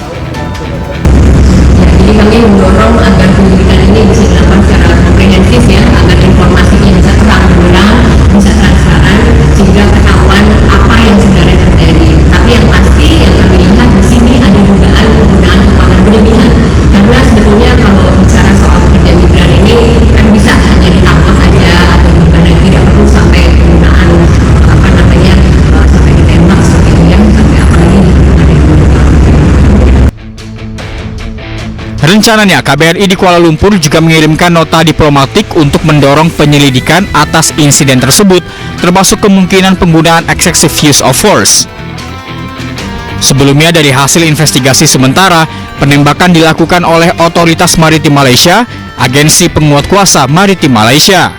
Jadi kami mendorong agar penyelidikan ini bisa dilakukan secara komprehensif ya, agar informasinya bisa terang benderang, bisa transparan, sehingga ketahuan apa yang sebenarnya terjadi. Tapi yang pasti yang kami lihat di sini ada dugaan penggunaan kekuatan berlebihan. Karena sebetulnya kalau bicara soal pekerja migran ini kan bisa hanya ditangkap aja atau gimana, tidak perlu sampai penggunaan sampai ditembak seperti itu ya, sampai apalagi Rencananya KBRI di Kuala Lumpur juga mengirimkan nota diplomatik untuk mendorong penyelidikan atas insiden tersebut termasuk kemungkinan penggunaan excessive use of force. Sebelumnya dari hasil investigasi sementara, penembakan dilakukan oleh Otoritas Maritim Malaysia, Agensi Penguat Kuasa Maritim Malaysia.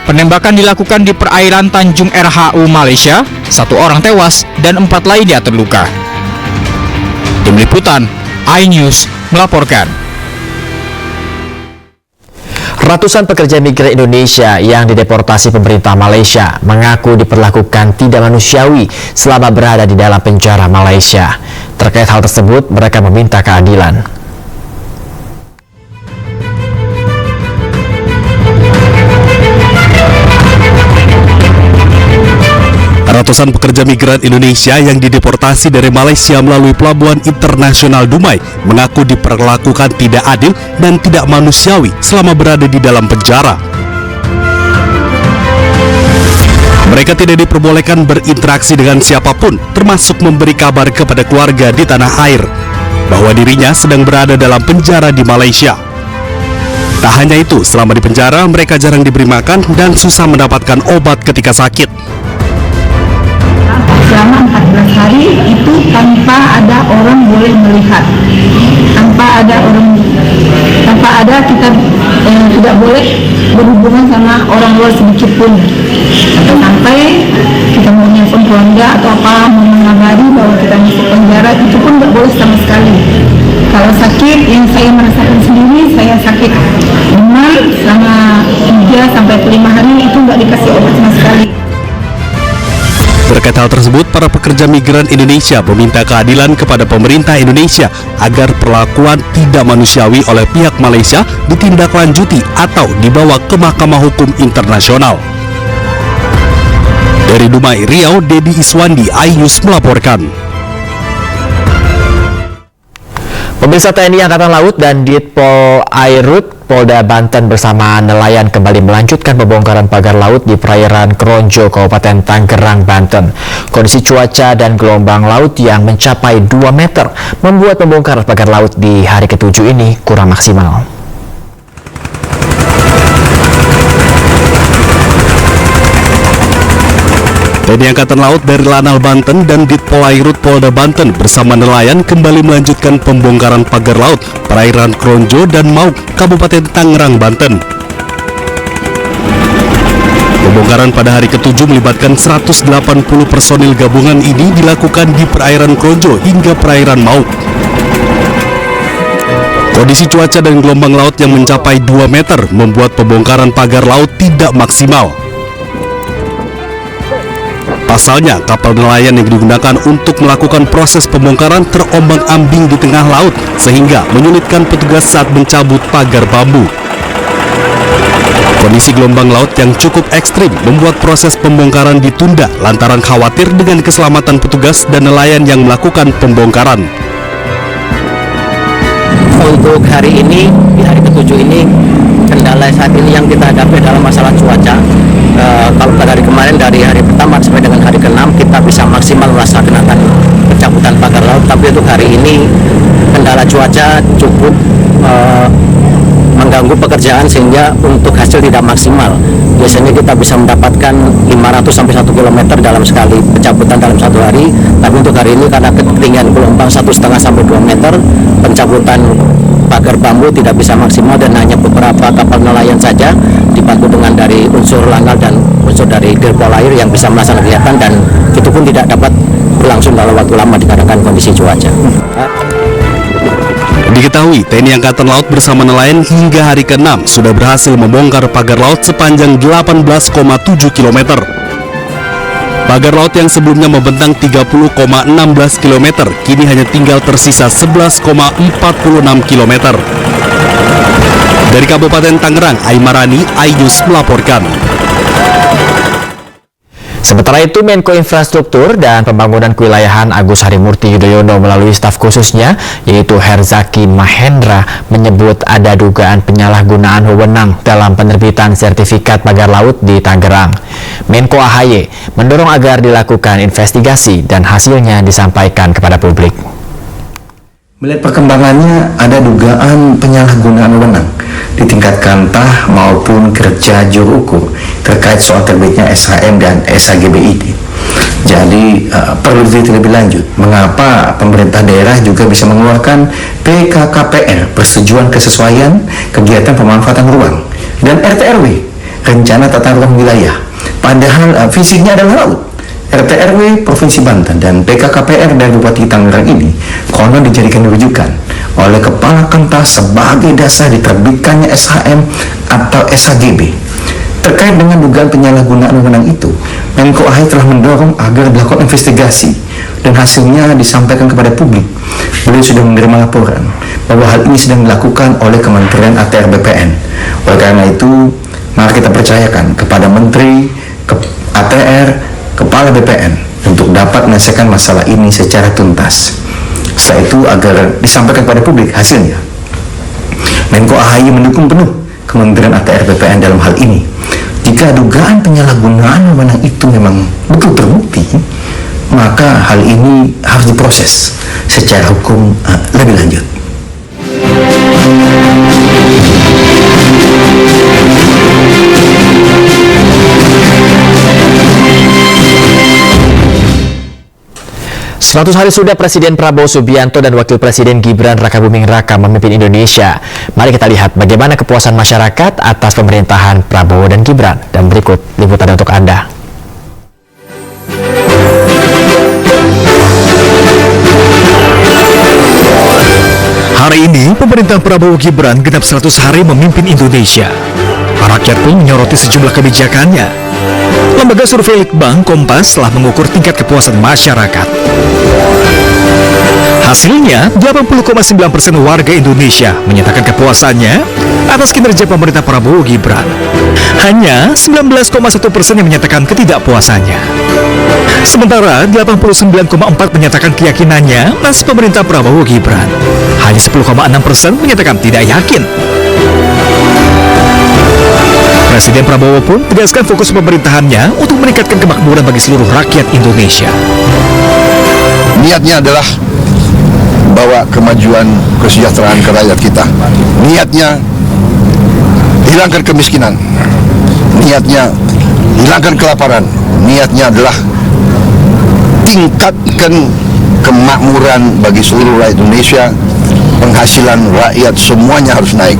Penembakan dilakukan di perairan Tanjung RHU Malaysia, 1 orang tewas dan 4 lainnya terluka. Tim Liputan, iNews melaporkan. Ratusan pekerja migran Indonesia yang dideportasi pemerintah Malaysia mengaku diperlakukan tidak manusiawi selama berada di dalam penjara Malaysia. Terkait hal tersebut, mereka meminta keadilan. Ratusan pekerja migran Indonesia yang dideportasi dari Malaysia melalui Pelabuhan Internasional Dumai mengaku diperlakukan tidak adil dan tidak manusiawi selama berada di dalam penjara. Mereka tidak diperbolehkan berinteraksi dengan siapapun, termasuk memberi kabar kepada keluarga di tanah air bahwa dirinya sedang berada dalam penjara di Malaysia. Tak hanya itu, selama di penjara mereka jarang diberi makan dan susah mendapatkan obat ketika sakit. Selama 14 hari itu tanpa ada orang boleh melihat, tanpa ada kita tidak boleh berhubungan sama orang luar sedikit pun, atau sampai kita mau nelfon keluarga atau apa mau mengabari bahwa kita masuk penjara itu pun tidak boleh sama sekali. Kalau sakit yang saya merasakan sendiri, saya sakit demam selama 3-5 hari itu nggak dikasih obat sama sekali. Terkait hal tersebut, para pekerja migran Indonesia meminta keadilan kepada pemerintah Indonesia agar perlakuan tidak manusiawi oleh pihak Malaysia ditindaklanjuti atau dibawa ke Mahkamah Hukum Internasional. Dari Dumai, Riau, Dedi Iswandi, iNews melaporkan. Pemirsa, TNI Angkatan Laut dan Ditpol Airut Polda Banten bersama nelayan kembali melanjutkan pembongkaran pagar laut di perairan Kronjo, Kabupaten Tangerang, Banten. Kondisi cuaca dan gelombang laut yang mencapai 2 meter membuat pembongkaran pagar laut di hari ke-7 ini kurang maksimal. TNI Angkatan Laut dari Lanal Banten dan Ditpol Airut Polda Banten bersama nelayan kembali melanjutkan pembongkaran pagar laut perairan Kronjo dan Mauk, Kabupaten Tangerang, Banten. Pembongkaran pada hari ke-7 melibatkan 180 personil gabungan ini dilakukan di perairan Kronjo hingga perairan Mauk. Kondisi cuaca dan gelombang laut yang mencapai 2 meter membuat pembongkaran pagar laut tidak maksimal. Pasalnya, kapal nelayan yang digunakan untuk melakukan proses pembongkaran terombang-ambing di tengah laut sehingga menyulitkan petugas saat mencabut pagar bambu. Kondisi gelombang laut yang cukup ekstrim membuat proses pembongkaran ditunda lantaran khawatir dengan keselamatan petugas dan nelayan yang melakukan pembongkaran. Untuk hari ini, di hari ke-7 ini, kendala saat ini yang kita hadapi adalah masalah cuaca. Kalau pada hari kemarin, dari hari pertama sampai dengan hari ke-6 kita bisa maksimal melaksanakan pencabutan pagar laut, tapi untuk hari ini kendala cuaca cukup mengganggu pekerjaan sehingga untuk hasil tidak maksimal. Biasanya kita bisa mendapatkan 500 sampai 1 km dalam sekali pencabutan dalam satu hari, tapi untuk hari ini karena ketinggian gelombang 1,5 sampai 2 meter, pencabutan pagar bambu tidak bisa maksimal dan hanya beberapa kapal nelayan saja dibantu dengan dari unsur Lanal dan unsur dari Ditpol Air yang bisa melaksanakan kegiatan, dan itu pun tidak dapat berlangsung dalam waktu lama dikarenakan kondisi cuaca. Diketahui, TNI Angkatan Laut bersama nelayan hingga hari ke-6 sudah berhasil membongkar pagar laut sepanjang 18,7 km. Pagar laut yang sebelumnya membentang 30,16 km kini hanya tinggal tersisa 11,46 km. Dari Kabupaten Tangerang, Aimarani, iNews melaporkan. Sementara itu, Menko Infrastruktur dan Pembangunan Kewilayahan Agus Harimurti Yudhoyono melalui staf khususnya, yaitu Herzaki Mahendra, menyebut ada dugaan penyalahgunaan wewenang dalam penerbitan sertifikat pagar laut di Tangerang. Menko AHY mendorong agar dilakukan investigasi dan hasilnya disampaikan kepada publik. Melihat perkembangannya, ada dugaan penyalahgunaan wewenang di tingkat kantah maupun kerja juru ukur terkait soal terbitnya SHM dan SHGB ini. Jadi perlu diteliti lebih lanjut mengapa pemerintah daerah juga bisa mengeluarkan PKKPR, persetujuan kesesuaian kegiatan pemanfaatan ruang, dan RTRW, rencana tata ruang wilayah, padahal fisiknya adalah laut. RTRW Provinsi Banten dan PKKPR dari Bupati Tangerang ini konon dijadikan rujukan oleh Kepala Kantah sebagai dasar diterbitkannya SHM atau SHGB. Terkait dengan dugaan penyalahgunaan wewenang itu, Menko AHY telah mendorong agar dilakukan investigasi dan hasilnya disampaikan kepada publik. Beliau sudah menerima laporan bahwa hal ini sedang dilakukan oleh Kementerian ATR BPN. Oleh karena itu, mari kita percayakan kepada Menteri ATR, Kepala BPN untuk dapat menyelesaikan masalah ini secara tuntas. Setelah itu agar disampaikan kepada publik hasilnya. Menko AHY mendukung penuh Kementerian ATR BPN dalam hal ini. Jika dugaan penyalahgunaan wewenang itu memang betul terbukti, maka hal ini harus diproses secara hukum lebih lanjut. Seratus hari sudah Presiden Prabowo Subianto dan Wakil Presiden Gibran Rakabuming Raka memimpin Indonesia. Mari kita lihat bagaimana kepuasan masyarakat atas pemerintahan Prabowo dan Gibran. Dan berikut liputannya untuk Anda. Hari ini, pemerintahan Prabowo Gibran genap 100 hari memimpin Indonesia. Rakyat pun menyoroti sejumlah kebijakannya. Lembaga survei Litbang Kompas telah mengukur tingkat kepuasan masyarakat. Hasilnya, 80,9% warga Indonesia menyatakan kepuasannya atas kinerja pemerintah Prabowo Gibran. Hanya 19,1% yang menyatakan ketidakpuasannya. Sementara 89,4% menyatakan keyakinannya atas pemerintah Prabowo Gibran. Hanya 10,6% menyatakan tidak yakin. Presiden Prabowo pun tegaskan fokus pemerintahannya untuk meningkatkan kemakmuran bagi seluruh rakyat Indonesia. Niatnya adalah bawa kemajuan kesejahteraan ke rakyat kita. Niatnya hilangkan kemiskinan. Niatnya hilangkan kelaparan. Niatnya adalah tingkatkan kemakmuran bagi seluruh rakyat Indonesia. Penghasilan rakyat semuanya harus naik.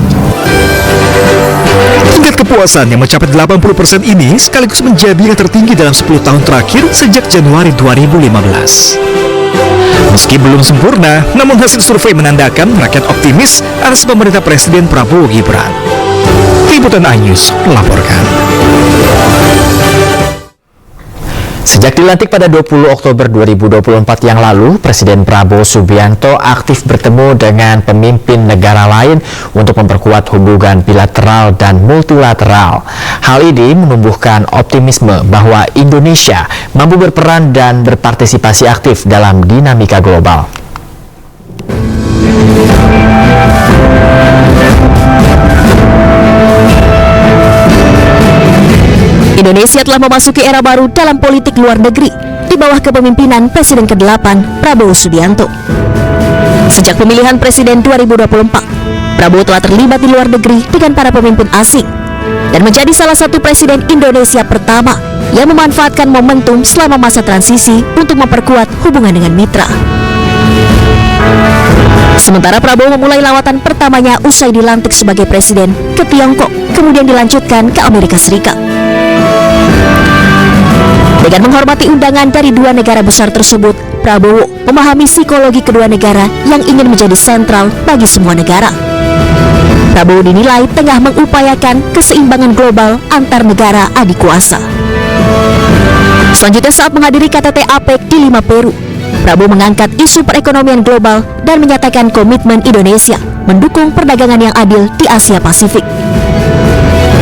Tingkat kepuasan yang mencapai 80% ini sekaligus menjadi yang tertinggi dalam 10 tahun terakhir sejak Januari 2015. Meski belum sempurna, namun hasil survei menandakan rakyat optimis atas pemerintah Presiden Prabowo Gibran. Liputan iNews melaporkan. Sejak dilantik pada 20 Oktober 2024 yang lalu, Presiden Prabowo Subianto aktif bertemu dengan pemimpin negara lain untuk memperkuat hubungan bilateral dan multilateral. Hal ini menumbuhkan optimisme bahwa Indonesia mampu berperan dan berpartisipasi aktif dalam dinamika global. Indonesia telah memasuki era baru dalam politik luar negeri di bawah kepemimpinan Presiden ke-8 Prabowo Subianto. Sejak pemilihan Presiden 2024, Prabowo telah terlibat di luar negeri dengan para pemimpin asing dan menjadi salah satu Presiden Indonesia pertama yang memanfaatkan momentum selama masa transisi untuk memperkuat hubungan dengan mitra. Sementara Prabowo memulai lawatan pertamanya usai dilantik sebagai Presiden ke Tiongkok, kemudian dilanjutkan ke Amerika Serikat. Dengan menghormati undangan dari dua negara besar tersebut, Prabowo memahami psikologi kedua negara yang ingin menjadi sentral bagi semua negara. Prabowo dinilai tengah mengupayakan keseimbangan global antar negara adik kuasa. Selanjutnya saat menghadiri KTT APEC di Lima, Peru, Prabowo mengangkat isu perekonomian global dan menyatakan komitmen Indonesia mendukung perdagangan yang adil di Asia Pasifik.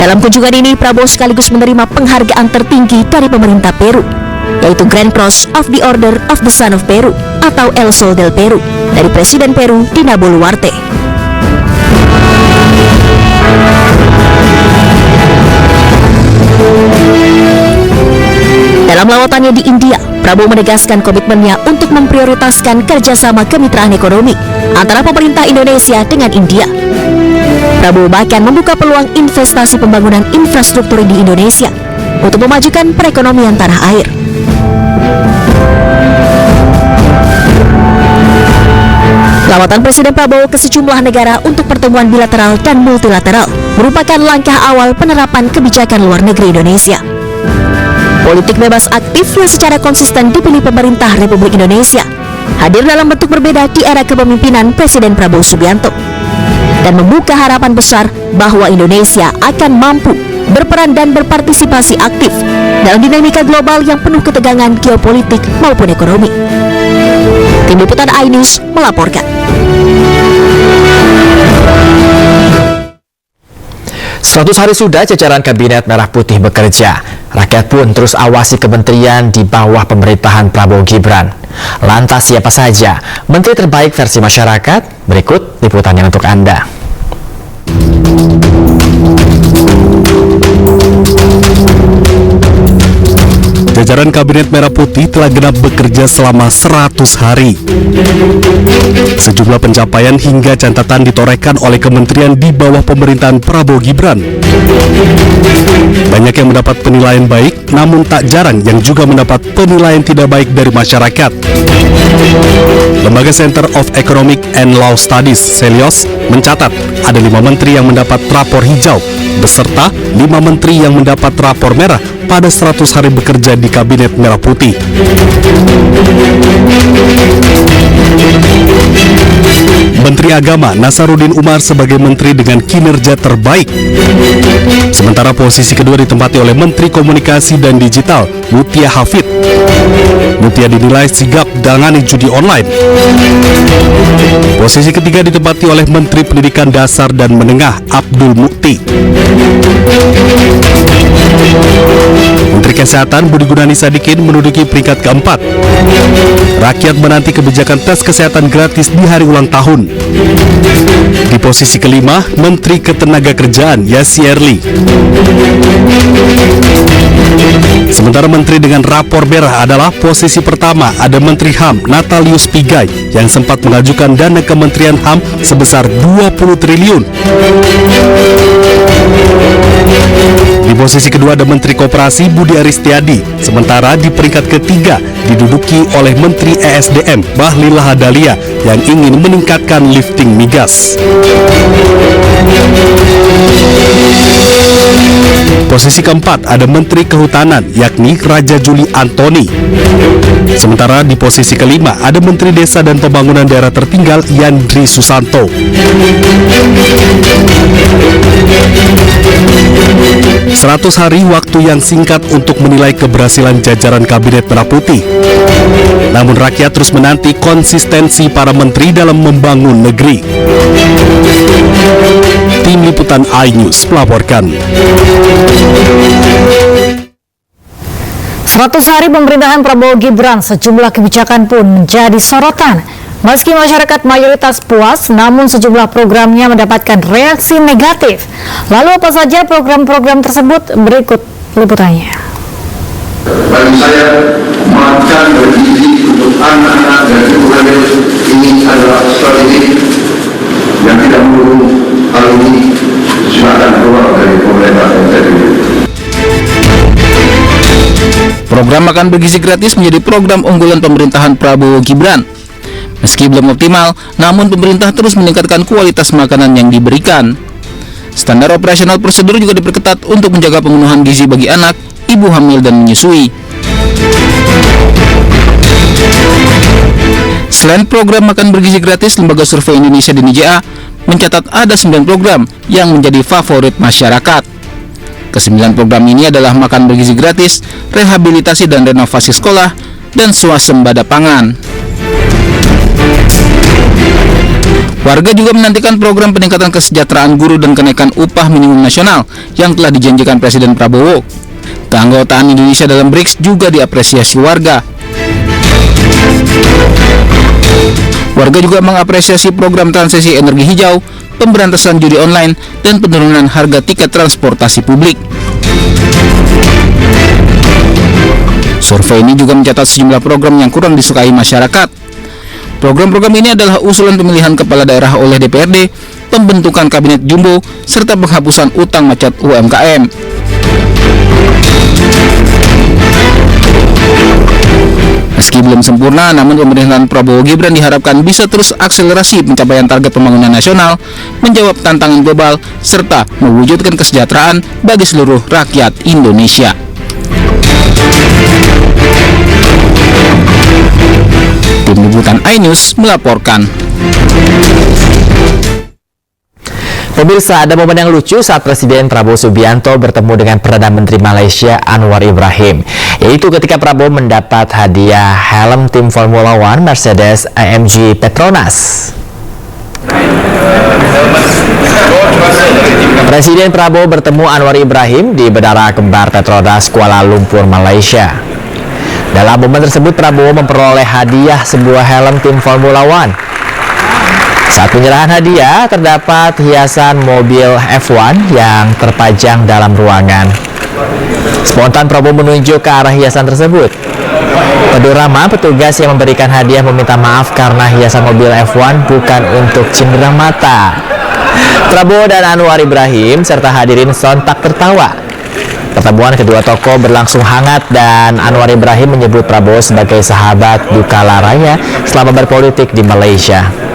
Dalam kunjungan ini, Prabowo sekaligus menerima penghargaan tertinggi dari pemerintah Peru, yaitu Grand Cross of the Order of the Sun of Peru atau El Sol del Peru dari Presiden Peru Dina Boluarte. Dalam lawatannya di India, Prabowo menegaskan komitmennya untuk memprioritaskan kerjasama kemitraan ekonomi antara pemerintah Indonesia dengan India. Prabowo bahkan membuka peluang investasi pembangunan infrastruktur di Indonesia untuk memajukan perekonomian tanah air. Lawatan Presiden Prabowo ke sejumlah negara untuk pertemuan bilateral dan multilateral merupakan langkah awal penerapan kebijakan luar negeri Indonesia. Politik bebas aktif yang secara konsisten dipilih pemerintah Republik Indonesia hadir dalam bentuk berbeda di era kepemimpinan Presiden Prabowo Subianto dan membuka harapan besar bahwa Indonesia akan mampu berperan dan berpartisipasi aktif dalam dinamika global yang penuh ketegangan geopolitik maupun ekonomi. Tim Liputan iNews melaporkan. 100 hari sudah jajaran Kabinet Merah Putih bekerja. Rakyat pun terus awasi kementerian di bawah pemerintahan Prabowo Gibran. Lantas siapa saja menteri terbaik versi masyarakat? Berikut liputannya untuk Anda. Jajaran Kabinet Merah Putih telah genap bekerja selama 100 hari. Sejumlah pencapaian hingga catatan ditorehkan oleh kementerian di bawah pemerintahan Prabowo Gibran. Banyak yang mendapat penilaian baik, namun tak jarang yang juga mendapat penilaian tidak baik dari masyarakat. Lembaga Center of Economic and Law Studies, Celios, mencatat ada 5 menteri yang mendapat rapor hijau, beserta 5 menteri yang mendapat rapor merah pada 100 hari bekerja di Kabinet Merah Putih. Menteri Agama Nasaruddin Umar sebagai menteri dengan kinerja terbaik. Sementara posisi kedua ditempati oleh Menteri Komunikasi dan Digital Mutia Hafid. Mutia dinilai sigap menangani judi online. Posisi ketiga ditempati oleh Menteri Pendidikan Dasar dan Menengah Abdul Mukti. Menteri Kesehatan Budi Gunadi Sadikin menduduki peringkat keempat. Rakyat menanti kebijakan tes kesehatan gratis di hari ulang tahun. Di posisi kelima, Menteri Ketenagakerjaan Yassi Erli. Sementara menteri dengan rapor merah adalah posisi pertama ada Menteri HAM Natalius Pigai yang sempat mengajukan dana Kementerian HAM sebesar 20 triliun. Di posisi kedua ada Menteri Koperasi Budi Aristiadi, sementara di peringkat ketiga diduduki oleh Menteri ESDM Bahlil Lahadalia yang ingin meningkatkan lifting migas. Posisi keempat ada Menteri Kehutanan yakni Raja Juli Antoni. Sementara di posisi kelima ada Menteri Desa dan Pembangunan Daerah Tertinggal Yandri Susanto. "100 hari waktu yang singkat untuk menilai keberhasilan jajaran Kabinet Merah Putih. Namun rakyat terus menanti konsistensi para menteri dalam membangun negeri." Tim Liputan iNews melaporkan. 100 hari pemerintahan Prabowo Gibran, sejumlah kebijakan pun menjadi sorotan. Meski masyarakat mayoritas puas, namun sejumlah programnya mendapatkan reaksi negatif. Lalu apa saja program-program tersebut? Berikut liputannya. Bagi saya, makan bergizi untuk anak-anak dan keluarga ini adalah strategi yang tidak mendukung hal ini. Silakan keluar dari pemerintah yang saya pilih. Program makan bergizi gratis menjadi program unggulan pemerintahan Prabowo Gibran. Meski belum optimal, namun pemerintah terus meningkatkan kualitas makanan yang diberikan. Standar operasional prosedur juga diperketat untuk menjaga pemenuhan gizi bagi anak, ibu hamil, dan menyusui. Selain program makan bergizi gratis, Lembaga Survei Indonesia (DNIJA) mencatat ada 9 program yang menjadi favorit masyarakat. Ke-9 program ini adalah makan bergizi gratis, rehabilitasi dan renovasi sekolah, dan swasembada pangan. Warga juga menantikan program peningkatan kesejahteraan guru dan kenaikan upah minimum nasional yang telah dijanjikan Presiden Prabowo. Keanggotaan Indonesia dalam BRICS juga diapresiasi warga. Warga juga mengapresiasi program transisi energi hijau, pemberantasan judi online, dan penurunan harga tiket transportasi publik. Survei ini juga mencatat sejumlah program yang kurang disukai masyarakat. Program-program ini adalah usulan pemilihan kepala daerah oleh DPRD, pembentukan kabinet jumbo, serta penghapusan utang macet UMKM. Meski belum sempurna, namun pemerintahan Prabowo Gibran diharapkan bisa terus akselerasi pencapaian target pembangunan nasional, menjawab tantangan global, serta mewujudkan kesejahteraan bagi seluruh rakyat Indonesia. Tim Liputan iNews melaporkan. Pemirsa, ada momen yang lucu saat Presiden Prabowo Subianto bertemu dengan Perdana Menteri Malaysia Anwar Ibrahim, yaitu ketika Prabowo mendapat hadiah helm tim Formula One Mercedes AMG Petronas. Presiden Prabowo bertemu Anwar Ibrahim di Bandara Kembar Petronas Kuala Lumpur, Malaysia. Dalam momen tersebut, Prabowo memperoleh hadiah sebuah helm tim Formula One. Saat penyerahan hadiah, terdapat hiasan mobil F1 yang terpajang dalam ruangan. Spontan Prabowo menunjuk ke arah hiasan tersebut. Penuh ramah, petugas yang memberikan hadiah meminta maaf karena hiasan mobil F1 bukan untuk cindera mata. Prabowo dan Anwar Ibrahim serta hadirin sontak tertawa. Pertemuan kedua tokoh berlangsung hangat dan Anwar Ibrahim menyebut Prabowo sebagai sahabat duka laranya selama berpolitik di Malaysia.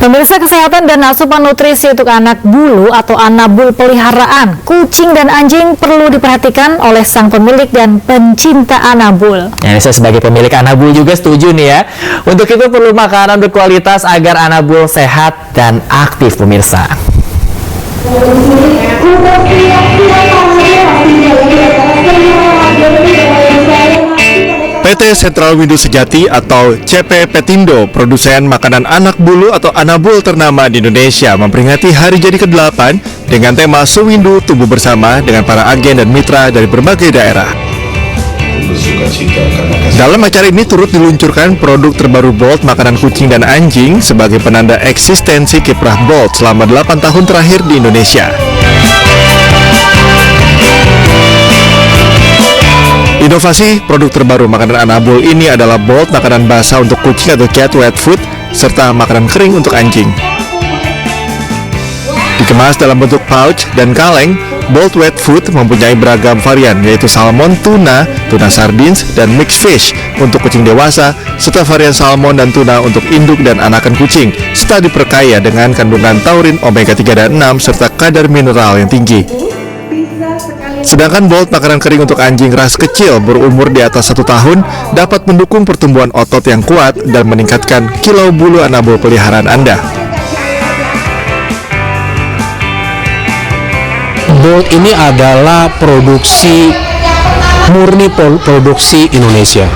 Pemirsa, kesehatan dan asupan nutrisi untuk anak bulu atau anabul peliharaan, kucing dan anjing perlu diperhatikan oleh sang pemilik dan pencinta anabul. Ya, saya sebagai pemilik anabul juga setuju nih ya. Untuk itu perlu makanan berkualitas agar anabul sehat dan aktif, pemirsa. PT Sentral Windu Sejati atau CP Petindo, produsen makanan anak bulu atau anabul ternama di Indonesia, memperingati hari jadi ke-8 dengan tema Sewindu Tumbuh Bersama dengan para agen dan mitra dari berbagai daerah. Dalam acara ini turut diluncurkan produk terbaru Bolt makanan kucing dan anjing sebagai penanda eksistensi kiprah Bolt selama 8 tahun terakhir di Indonesia. Inovasi produk terbaru makanan anabul ini adalah Bolt makanan basah untuk kucing atau cat wet food, serta makanan kering untuk anjing. Dikemas dalam bentuk pouch dan kaleng, Bolt wet food mempunyai beragam varian, yaitu salmon, tuna sardines, dan mixed fish untuk kucing dewasa, serta varian salmon dan tuna untuk induk dan anakan kucing, serta diperkaya dengan kandungan taurin, omega 3 dan 6, serta kadar mineral yang tinggi. Sedangkan Bolt makanan kering untuk anjing ras kecil berumur di atas 1 tahun dapat mendukung pertumbuhan otot yang kuat dan meningkatkan kilau bulu anabul peliharaan Anda. Bolt ini adalah murni produksi Indonesia.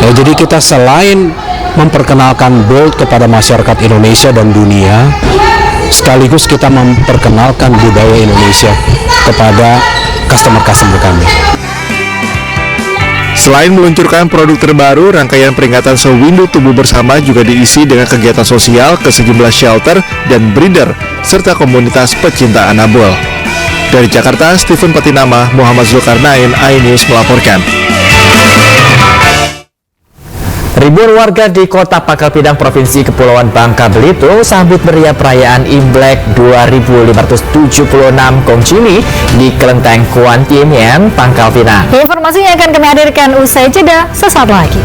Ya, jadi kita selain memperkenalkan Bolt kepada masyarakat Indonesia dan dunia, sekaligus kita memperkenalkan budaya Indonesia kepada customer-customer kami. Selain meluncurkan produk terbaru, rangkaian peringatan Sewindu Tumbuh Bersama juga diisi dengan kegiatan sosial ke sejumlah shelter dan breeder, serta komunitas pecinta anabul. Dari Jakarta, Stephen Patinama, Muhammad Zulkarnain, iNews melaporkan. Ribuan warga di Kota Pangkal Pinang, Provinsi Kepulauan Bangka Belitung sambut meriah perayaan Imlek 2576 Kongcili di Kelenteng Kuan Tien Yen, Pangkal Pinang. Informasinya akan kami hadirkan usai jeda sesaat lagi.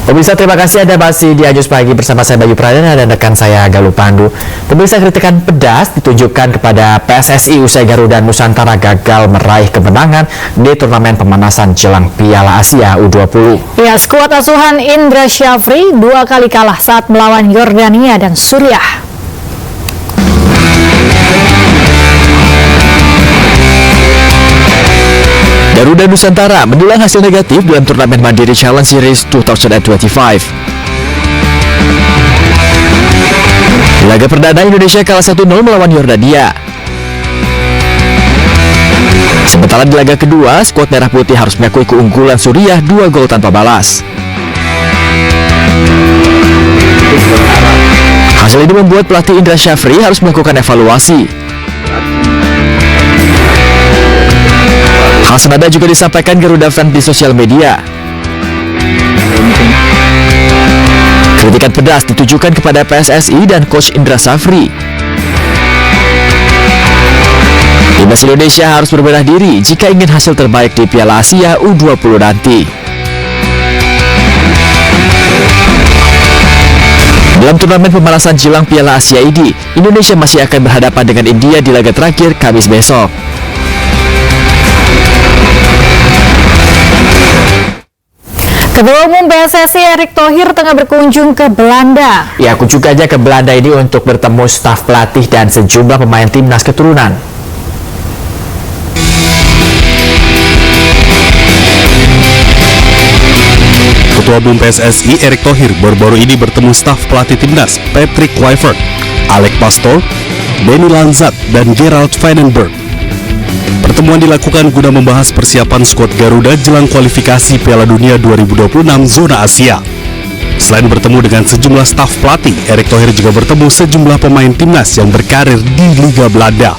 Pemirsa, terima kasih Anda masih di iNews Pagi bersama saya Bayu Pradana dan rekan saya Galuh Pandu. Pemirsa, kritikan pedas ditunjukkan kepada PSSI usai Garuda Nusantara gagal meraih kemenangan di turnamen pemanasan jelang Piala Asia U20. Ya, skuad asuhan Indra Syafri 2 kali kalah saat melawan Yordania dan Suriah. Garuda Nusantara mendulang hasil negatif dalam turnamen Mandiri Challenge Series 2025. laga perdana Indonesia kalah 1-0 melawan Yordania. Sementara di laga kedua, skuad Merah Putih harus mengakui keunggulan Suriah 2 gol tanpa balas. Hasil ini membuat pelatih Indra Syafri harus melakukan evaluasi. Hal senada juga disampaikan Garuda Fans di sosial media. Kritikan pedas ditujukan kepada PSSI dan Coach Indra Syafri. Timnas Indonesia harus berbenah diri jika ingin hasil terbaik di Piala Asia U20 nanti. Dalam turnamen pemanasan jelang Piala Asia ini, Indonesia masih akan berhadapan dengan India di laga terakhir Kamis besok. Ketua Umum PSSI Erick Thohir tengah berkunjung ke Belanda. Ya, kunjungannya ke Belanda ini untuk bertemu staf pelatih dan sejumlah pemain timnas keturunan. Ketua Umum PSSI Erick Thohir baru-baru ini bertemu staf pelatih timnas Patrick Kluivert, Alec Pastoor, Benny Lanzat, dan Gerald Vandenberg. Pertemuan dilakukan guna membahas persiapan skuad Garuda jelang kualifikasi Piala Dunia 2026 zona Asia. Selain bertemu dengan sejumlah staf pelatih, Erick Thohir juga bertemu sejumlah pemain timnas yang berkarir di Liga Belanda.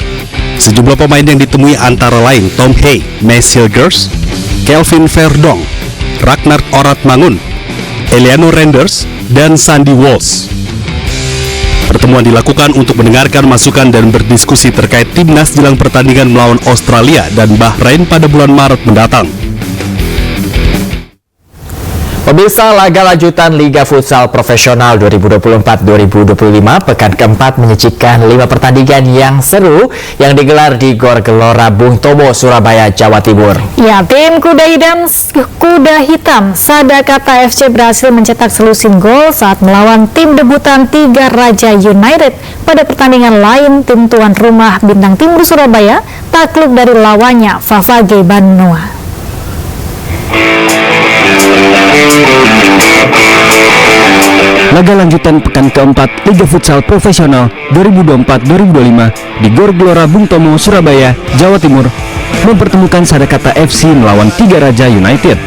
Sejumlah pemain yang ditemui antara lain Tom Hey, Maes Hilgers, Kelvin Verdonk, Ragnar Oratmangun, Eliano Renders, dan Sandy Walsh. Pertemuan dilakukan untuk mendengarkan masukan dan berdiskusi terkait timnas jelang pertandingan melawan Australia dan Bahrain pada bulan Maret mendatang. Pemirsa, laga lanjutan Liga Futsal Profesional 2024-2025 pekan keempat menyisihkan 5 pertandingan yang seru yang digelar di Gor Gelora Bung Tomo, Surabaya, Jawa Timur. Ya, tim Kuda Hitam Sadakata FC berhasil mencetak selusin gol saat melawan tim debutan Tiga Raja United. Pada pertandingan lain, tim tuan rumah Bintang Timur Surabaya takluk dari lawannya Favage Banua. Laga lanjutan pekan keempat Liga Futsal Profesional 2024-2025 di Gor Gelora Bung Tomo, Surabaya, Jawa Timur mempertemukan Sadakata FC melawan Tiga Raja United.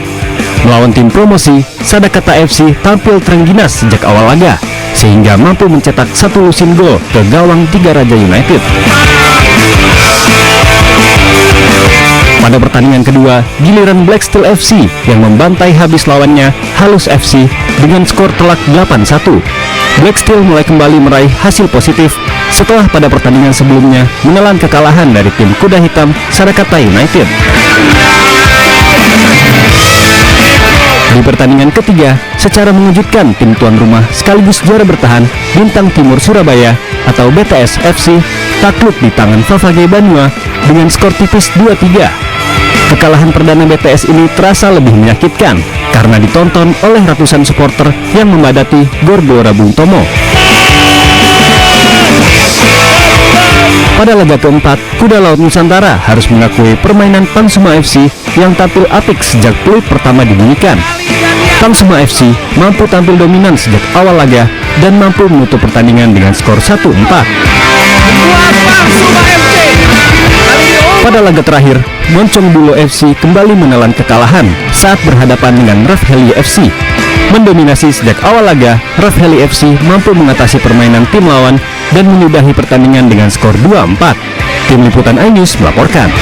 Melawan tim promosi, Sadakata FC tampil terengginas sejak awal laga sehingga mampu mencetak 1 lusin gol ke gawang Tiga Raja United. Pada pertandingan kedua, giliran Black Steel FC yang membantai habis lawannya Halus FC dengan skor telak 8-1. Black Steel mulai kembali meraih hasil positif setelah pada pertandingan sebelumnya menelan kekalahan dari tim Kuda Hitam Sadakata United. Di pertandingan ketiga, secara mengejutkan tim tuan rumah sekaligus juara bertahan Bintang Timur Surabaya atau BTS FC takluk di tangan Favage Banua dengan skor tipis 2-3. Kekalahan perdana BTS ini terasa lebih menyakitkan karena ditonton oleh ratusan supporter yang memadati Gor Gelora Bung Tomo. Pada laga keempat, Kuda Laut Nusantara harus mengakui permainan Pangsuma FC yang tampil apik sejak peluit pertama dibunyikan. Pangsuma FC mampu tampil dominan sejak awal laga dan mampu menutup pertandingan dengan skor 1-4. Pada laga terakhir, Moncong Bulo FC kembali menelan kekalahan saat berhadapan dengan Rafheli FC. Mendominasi sejak awal laga, Rafheli FC mampu mengatasi permainan tim lawan dan menyudahi pertandingan dengan skor 2-4. Tim Liputan iNews melaporkan.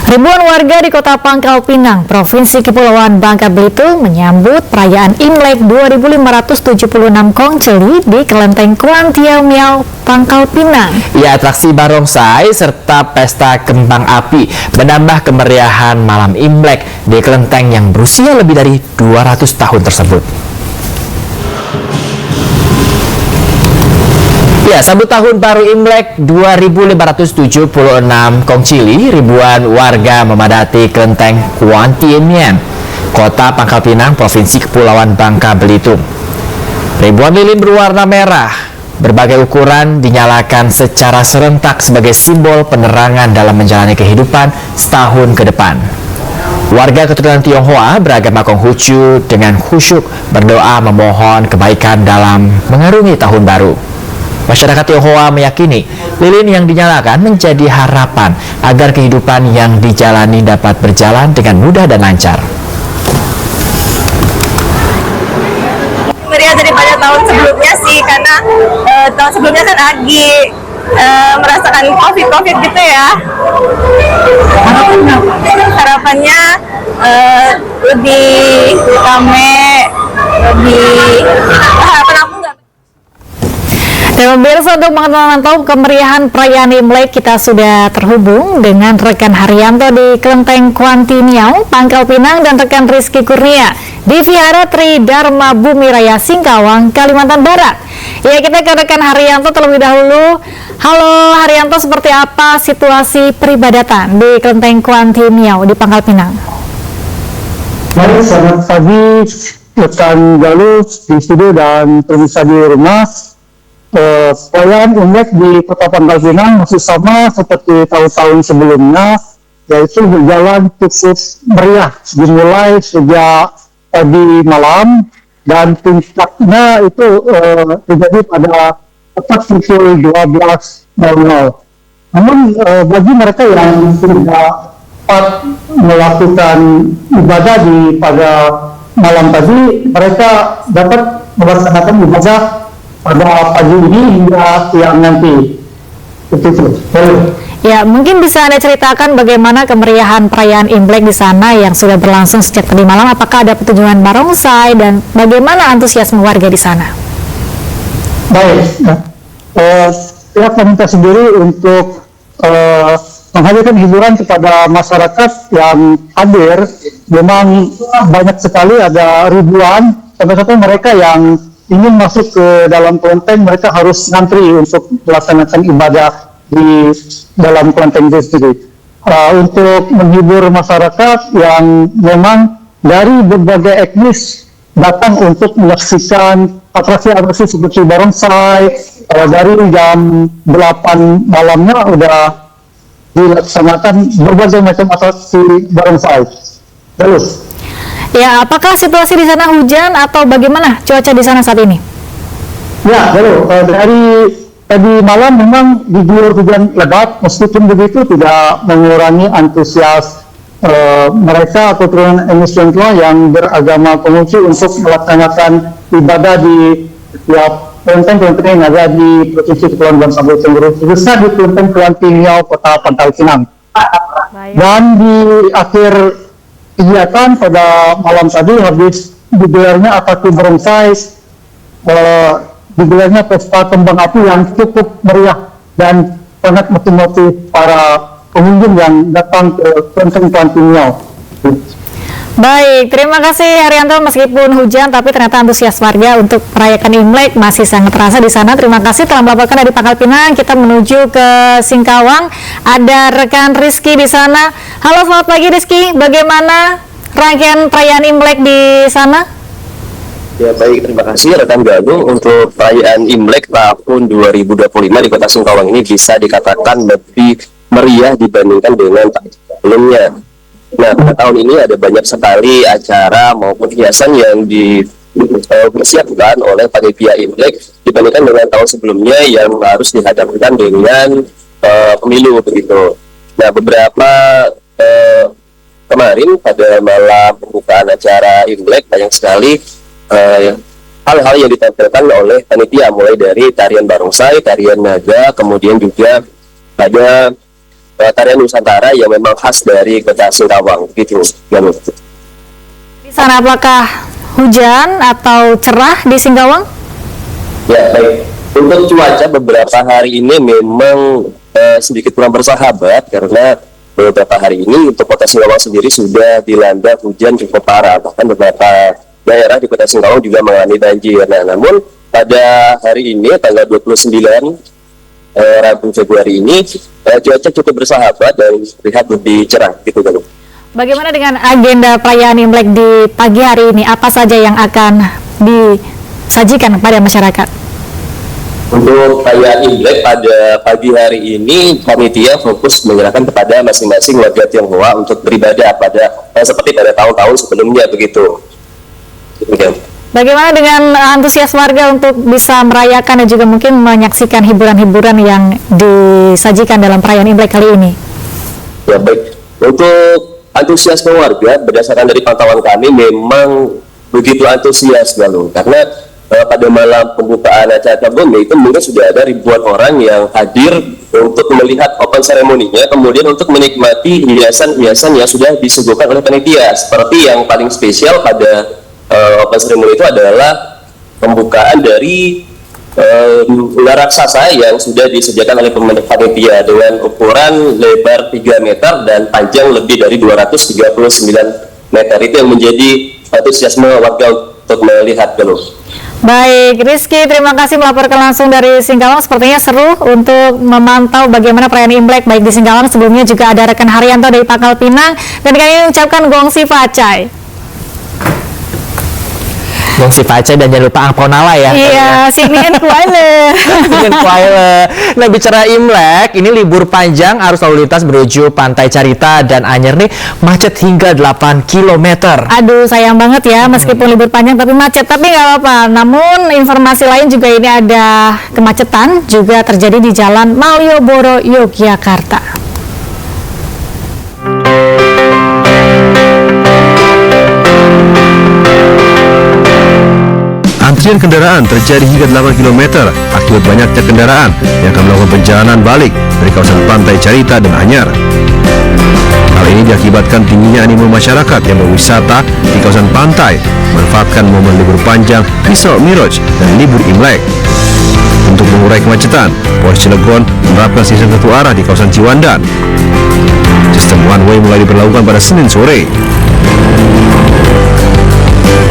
Ribuan warga di Kota Pangkal Pinang, Provinsi Kepulauan Bangka Belitung menyambut perayaan Imlek 2576 Kongceli di Kelenteng Kuantiau Miau, Pangkal Pinang. Ya, atraksi barongsai serta pesta kembang api menambah kemeriahan malam Imlek di kelenteng yang berusia lebih dari 200 tahun tersebut. Ya, sambut tahun baru Imlek 2576 Kongcili, ribuan warga memadati kelenteng Kuantiau Miau, Kota Pangkal Pinang, Provinsi Kepulauan Bangka Belitung. Ribuan lilin berwarna merah berbagai ukuran dinyalakan secara serentak sebagai simbol penerangan dalam menjalani kehidupan setahun ke depan. Warga keturunan Tionghoa beragama Konghucu dengan khusyuk berdoa memohon kebaikan dalam mengarungi tahun baru. Masyarakat Tionghoa meyakini lilin yang dinyalakan menjadi harapan agar kehidupan yang dijalani dapat berjalan dengan mudah dan lancar. Meriah daripada tahun sebelumnya sih, karena tahun sebelumnya kan lagi merasakan COVID gitu ya. Harapannya lebih rame, lebih harapan aku nggak. Dan pemirsa, untuk memantau kemeriahan perayaan Imlek, kita sudah terhubung dengan rekan Haryanto di Kelenteng Kuanti Niau, Pangkal Pinang, dan rekan Rizky Kurnia di Vihara Tri Dharma Bumi Raya Singkawang, Kalimantan Barat. Ya, kita ke rekan Haryanto terlebih dahulu. Halo Haryanto, seperti apa situasi peribadatan di Kelenteng Kuanti Niau di Pangkal Pinang? Baik, selamat pagi rekan Galuh di studio dan pemirsa di rumah. Perayaan Imlek di Kota Pangkal Pinang masih sama seperti tahun-tahun sebelumnya, yaitu berjalan cukup meriah, dimulai sejak pagi malam dan puncaknya itu terjadi pada tepat pukul 12.00. Namun bagi mereka yang tidak dapat melakukan ibadah pada malam tadi, mereka dapat melaksanakan ibadah pada pagi ini hingga siang nanti. Itu. Ya, mungkin bisa Anda ceritakan bagaimana kemeriahan perayaan Imlek di sana yang sudah berlangsung sejak tadi malam. Apakah ada pertunjukan barongsai dan bagaimana antusiasme warga di sana? Baik, pihak pemerintah sendiri untuk menghadirkan hiburan kepada masyarakat yang hadir. Memang banyak sekali, ada ribuan. Sampai-sampai mereka yang ingin masuk ke dalam kelenteng, mereka harus ngantri untuk melaksanakan ibadah di dalam kelenteng itu sendiri. Untuk menghibur masyarakat yang memang dari berbagai etnis datang untuk menyaksikan atraksi-atraksi seperti barongsai. Dari jam 8 malamnya udah dilaksanakan berbagai macam atraksi barongsai. Terus. Ya, apakah situasi di sana hujan atau bagaimana cuaca di sana saat ini? Ya, dari tadi malam memang diguyur hujan lebat, meskipun begitu tidak mengurangi antusias mereka atau turunan etnis Tionghoa yang beragama Konghucu untuk melaksanakan ibadah di setiap kelenteng yang ada di Provinsi Kepulauan Bangka Belitung, khususnya di Kelenteng Kuanti Niau, Kota Pangkal Pinang. Dan di akhir kegiatan pada malam tadi habis digelarnya atraksi barongsai, digelarnya pesta kembang api yang cukup meriah dan sangat motivasi para pengunjung yang datang ke Kelenteng Kuanti Niau. Baik, terima kasih Haryanto. Meskipun hujan, tapi ternyata antusias warga untuk merayakan Imlek masih sangat terasa di sana. Terima kasih telah melaporkan dari Pangkal Pinang. Kita menuju ke Singkawang. Ada rekan Rizky di sana. Halo, selamat pagi Rizky. Bagaimana rangkaian perayaan Imlek di sana? Ya baik, terima kasih rekan Galuh. Untuk perayaan Imlek tahun 2025 di Kota Singkawang ini bisa dikatakan lebih meriah dibandingkan dengan tahun sebelumnya. Nah, pada tahun ini ada banyak sekali acara maupun hiasan yang dipersiapkan oleh panitia Imlek dibandingkan dengan tahun sebelumnya yang harus dihadapkan dengan pemilu begitu. Nah, beberapa kemarin pada malam pembukaan acara Imlek banyak sekali hal-hal yang ditampilkan oleh panitia, mulai dari tarian barongsai, tarian naga, kemudian juga ada tarian Nusantara yang memang khas dari Kota Singkawang gitu. Di sana apakah hujan atau cerah di Singkawang? Ya baik, untuk cuaca beberapa hari ini memang sedikit kurang bersahabat karena beberapa hari ini untuk Kota Singkawang sendiri sudah dilanda hujan cukup parah, bahkan beberapa daerah di Kota Singkawang juga mengalami banjir. Nah, namun pada hari ini tanggal 29 Rabu Februari ini cuaca cukup bersahabat dan terlihat lebih cerah gitu kan. Bagaimana dengan agenda perayaan Imlek di pagi hari ini? Apa saja yang akan disajikan kepada masyarakat? Untuk perayaan Imlek pada pagi hari ini, panitia fokus menyerahkan kepada masing-masing warga Tionghoa untuk beribadah seperti pada tahun-tahun sebelumnya begitu. Bagaimana dengan antusias warga untuk bisa merayakan dan juga mungkin menyaksikan hiburan-hiburan yang disajikan dalam perayaan Imlek kali ini? Ya baik, untuk antusiasme warga berdasarkan dari pantauan kami memang begitu antusias lalu karena pada malam pembukaan acara bonde itu mungkin sudah ada ribuan orang yang hadir untuk melihat open ceremony-nya, kemudian untuk menikmati hiasan-hiasan yang sudah disuguhkan oleh panitia. Seperti yang paling spesial pada open ceremony itu adalah pembukaan dari ular raksasa yang sudah disediakan oleh panitia dengan ukuran lebar 3 meter dan panjang lebih dari 239 meter. Itu yang menjadi antusiasme warga untuk melihat dulu. Baik, Rizky, terima kasih melaporkan langsung dari Singkawang. Sepertinya seru untuk memantau bagaimana perayaan Imlek baik di Singkawang. Sebelumnya juga ada rekan Haryanto dari Pangkal Pinang, dan kami mengucapkan gongsi facai. Gongsi facai dan jangan lupa angpau nala ya. Iya, singin kuaile. Singin kuaile. Nah, bicara Imlek, ini libur panjang arus lalu lintas menuju Pantai Carita dan Anyer nih macet hingga 8 km. Aduh, sayang banget ya, meskipun libur panjang tapi macet, tapi nggak apa-apa. Namun informasi lain juga ini ada kemacetan juga terjadi di Jalan Malioboro, Yogyakarta. Antrian kendaraan terjadi hingga 8 km akibat banyaknya kendaraan yang akan melakukan perjalanan balik dari kawasan Pantai Carita dan Anyer. Hal ini diakibatkan tingginya animo masyarakat yang berwisata di kawasan pantai, memanfaatkan momen libur panjang Isra Miraj dan libur Imlek. Untuk mengurai kemacetan, Polres Cilegon menerapkan sistem satu arah di kawasan Ciwandan. Sistem one way mulai diberlakukan pada Senin sore.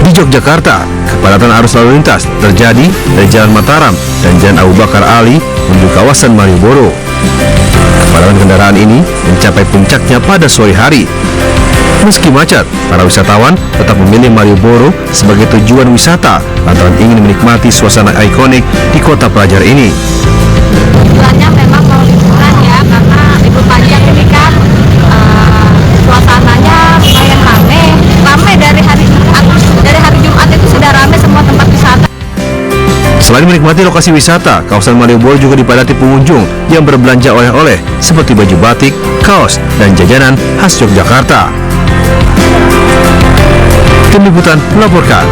Di Yogyakarta, kepadatan arus lalu lintas terjadi dari Jalan Mataram dan Jalan Abu Bakar Ali menuju kawasan Malioboro. Kepadatan kendaraan ini mencapai puncaknya pada sore hari. Meski macet, para wisatawan tetap memilih Malioboro sebagai tujuan wisata lantaran ingin menikmati suasana ikonik di kota pelajar ini. Tujuannya memang mau liburan ya, karena libur panjang ini kan suasananya lumayan rame dari hari Jumat itu sudah rame semua tempat wisata. Selain menikmati lokasi wisata, kawasan Malioboro juga dipadati pengunjung yang berbelanja oleh-oleh seperti baju batik, kaos, dan jajanan khas Yogyakarta. Tim Liputan melaporkan.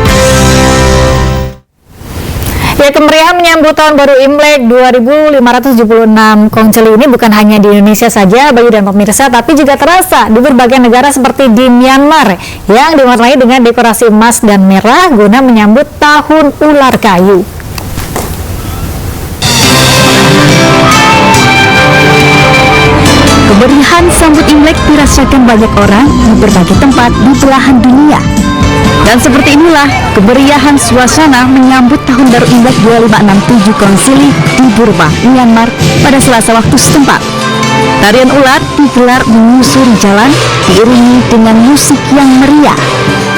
Ya, kemeriahan menyambut tahun baru Imlek 2576 Kongceli ini bukan hanya di Indonesia saja, Bayu dan pemirsa, tapi juga terasa di berbagai negara seperti di Myanmar yang diwarnai dengan dekorasi emas dan merah guna menyambut tahun ular kayu. Kemeriahan sambut Imlek dirasakan banyak orang di berbagai tempat di belahan dunia. Dan seperti inilah kemeriahan suasana menyambut tahun baru Imlek 2567 Kongceli di Burma, Myanmar pada Selasa waktu setempat. Tarian ular digelar menyusuri jalan diiringi dengan musik yang meriah.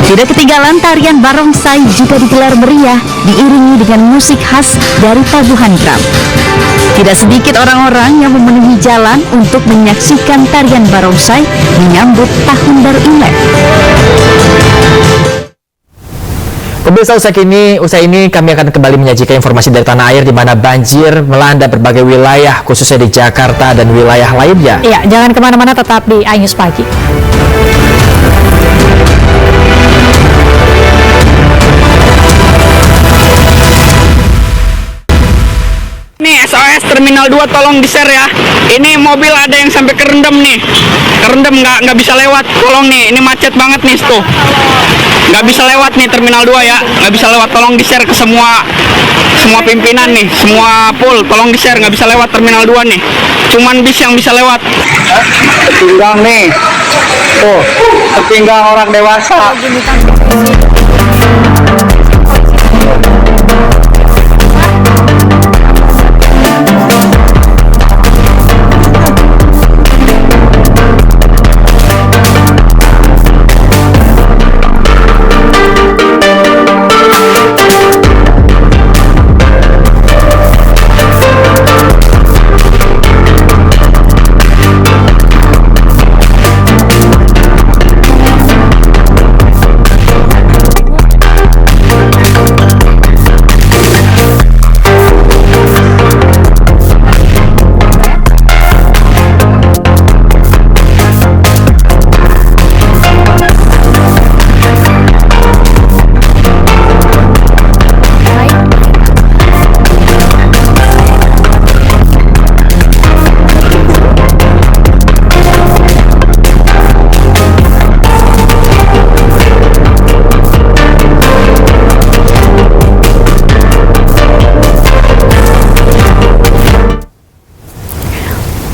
Tidak ketinggalan tarian barongsai juga digelar meriah diiringi dengan musik khas dari tabuhan drum. Tidak sedikit orang-orang yang memenuhi jalan untuk menyaksikan tarian barongsai menyambut tahun baru Imlek. Pemirsa, usai ini kami akan kembali menyajikan informasi dari tanah air di mana banjir melanda berbagai wilayah khususnya di Jakarta dan wilayah lainnya. Iya, jangan kemana-mana, tetap di iNews Pagi. Nih SOS Terminal 2 tolong di-share ya. Ini mobil ada yang sampai kerendam nih. Kerendam nggak bisa lewat. Tolong nih, ini macet banget nih tuh. Nggak bisa lewat nih Terminal 2 ya. Nggak bisa lewat, tolong di-share ke semua pimpinan nih, semua pool, tolong di-share, nggak bisa lewat Terminal 2 nih. Cuman bis yang bisa lewat. Terpinggang nih. Tuh, terpinggang orang dewasa.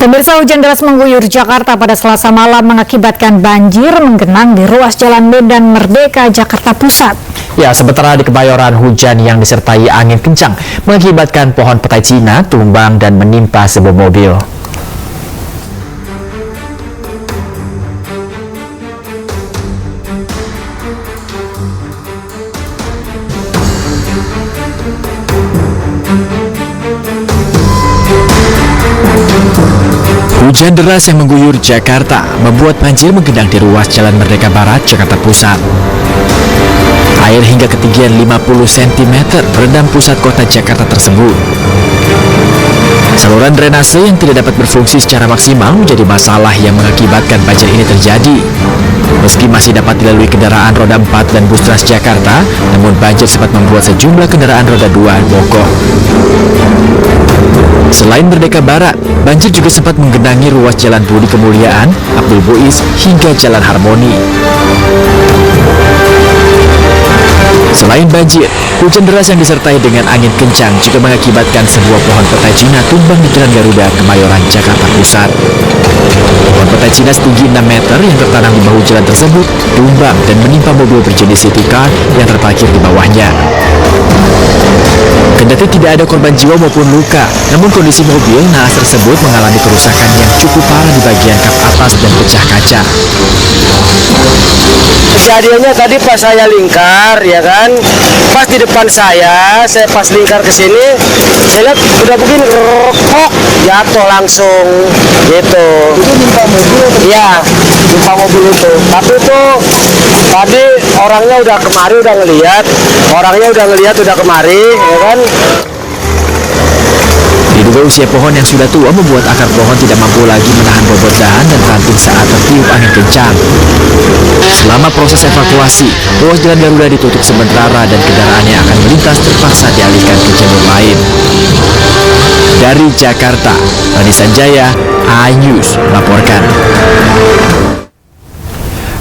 Pemirsa, hujan deras mengguyur Jakarta pada Selasa malam mengakibatkan banjir menggenang di ruas Jalan Medan Merdeka, Jakarta Pusat. Ya, sementara di Kebayoran hujan yang disertai angin kencang mengakibatkan pohon petai Cina tumbang dan menimpa sebuah mobil. Hujan deras yang mengguyur Jakarta membuat banjir menggenang di ruas Jalan Merdeka Barat, Jakarta Pusat. Air hingga ketinggian 50 cm merendam pusat kota Jakarta tersebut. Saluran drainase yang tidak dapat berfungsi secara maksimal menjadi masalah yang mengakibatkan banjir ini terjadi. Meski masih dapat dilalui kendaraan roda 4 dan bus Transjakarta, namun banjir sempat membuat sejumlah kendaraan roda 2 mogok. Selain Merdeka Barat, banjir juga sempat menggenangi ruas Jalan Budi Kemuliaan, Abdul Buis, hingga Jalan Harmoni. Selain banjir, hujan deras yang disertai dengan angin kencang juga mengakibatkan sebuah pohon petai Cina tumbang di Jalan Garuda, Kemayoran, Jakarta Pusat. Pohon petai Cina setinggi 6 meter yang tertanam di bahu jalan tersebut tumbang dan menimpa mobil berjenis city car yang terparkir di bawahnya. Kendati tidak ada korban jiwa maupun luka, namun kondisi mobil naas tersebut mengalami kerusakan yang cukup parah di bagian kap atas dan pecah kaca. Kejadiannya tadi pas saya lingkar, ya kan, pas di depan saya pas lingkar ke sini, saya lihat udah begini, kok jatuh langsung, gitu. Itu nimpa mobil? Iya, nimpa mobil itu. Tapi itu tadi orangnya udah kemari, udah ngelihat, udah kemari, ya kan. Diduga usia pohon yang sudah tua membuat akar pohon tidak mampu lagi menahan bobot dahan dan ranting saat tertiup angin kencang. Selama proses evakuasi, ruas Jalan Garuda ditutup sementara dan kendaraan yang akan melintas terpaksa dialihkan ke jalur lain. Dari Jakarta, Rani Sanjaya, iNews melaporkan.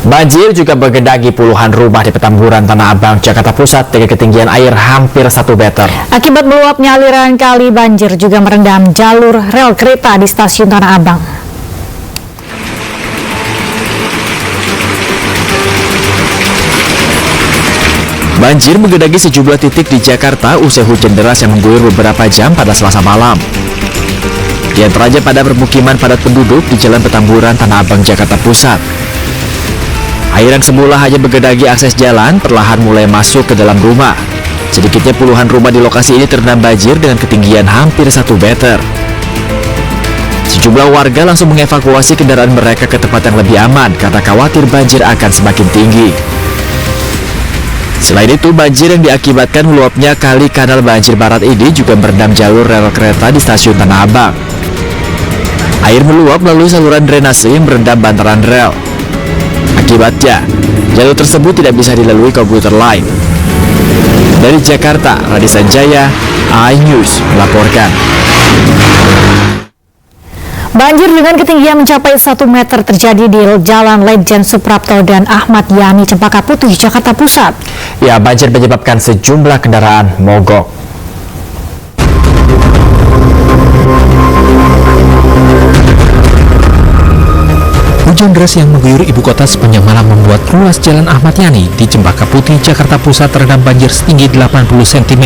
Banjir juga menggenangi puluhan rumah di Petamburan, Tanah Abang, Jakarta Pusat dengan ketinggian air hampir 1 meter. Akibat meluapnya aliran kali, banjir juga merendam jalur rel kereta di stasiun Tanah Abang. Banjir menggenangi sejumlah titik di Jakarta usai hujan deras yang mengguyur beberapa jam pada Selasa malam. Di antaranya pada permukiman padat penduduk di Jalan Petamburan, Tanah Abang, Jakarta Pusat. Air yang semula hanya menggenangi akses jalan perlahan mulai masuk ke dalam rumah. Sedikitnya puluhan rumah di lokasi ini terendam banjir dengan ketinggian hampir 1 meter. Sejumlah warga langsung mengevakuasi kendaraan mereka ke tempat yang lebih aman karena khawatir banjir akan semakin tinggi. Selain itu, banjir yang diakibatkan meluapnya kali Kanal Banjir Barat ini juga merendam jalur rel kereta di stasiun Tanah Abang. Air meluap melalui saluran drainase yang merendam bantaran rel. Akibatnya, jalur tersebut tidak bisa dilalui komuter lain. Dari Jakarta, Rani Sanjaya, iNews melaporkan. Banjir dengan ketinggian mencapai 1 meter terjadi di Jalan Lejen Suprapto dan Ahmad Yani, Cempaka Putih, Jakarta Pusat. Ya, banjir menyebabkan sejumlah kendaraan mogok. Hujan deras yang mengguyur ibu kota sepanjang malam membuat ruas Jalan Ahmad Yani di Cempaka Putih, Jakarta Pusat terendam banjir setinggi 80 cm.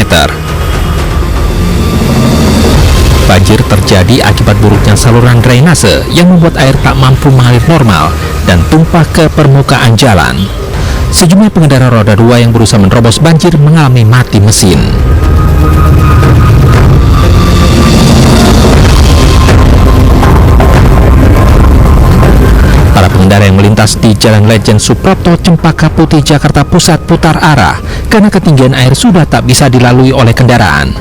Banjir terjadi akibat buruknya saluran drainase yang membuat air tak mampu mengalir normal dan tumpah ke permukaan jalan. Sejumlah pengendara roda 2 yang berusaha menerobos banjir mengalami mati mesin. Para pengendara yang melintas di Jalan Lejen Suprapto, Cempaka Putih, Jakarta Pusat putar arah karena ketinggian air sudah tak bisa dilalui oleh kendaraan.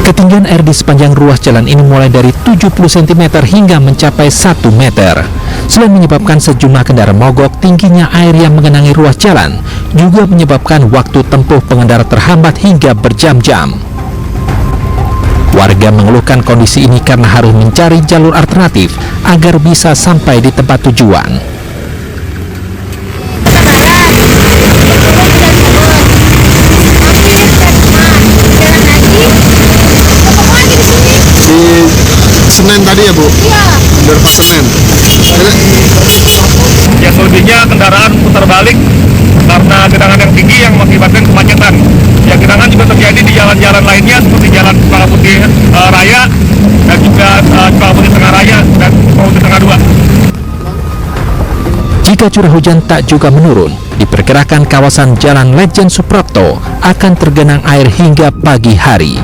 Ketinggian air di sepanjang ruas jalan ini mulai dari 70 cm hingga mencapai 1 meter. Selain menyebabkan sejumlah kendaraan mogok, tingginya air yang mengenangi ruas jalan juga menyebabkan waktu tempuh pengendara terhambat hingga berjam-jam. Warga mengeluhkan kondisi ini karena harus mencari jalur alternatif agar bisa sampai di tempat tujuan. Di Senen tadi ya Bu? Iya. Underpass Senen. Ya selebihnya kendaraan putar balik karena genangan yang tinggi yang mengakibatkan kemacetan. Ya genangan juga terjadi di jalan-jalan lainnya seperti Jalan Cempaka Putih Raya dan juga Cempaka Putih Tengah Raya dan Cempaka Putih Tengah 2. Jika curah hujan tak juga menurun, diperkirakan kawasan Jalan Lejen Suprapto akan tergenang air hingga pagi hari.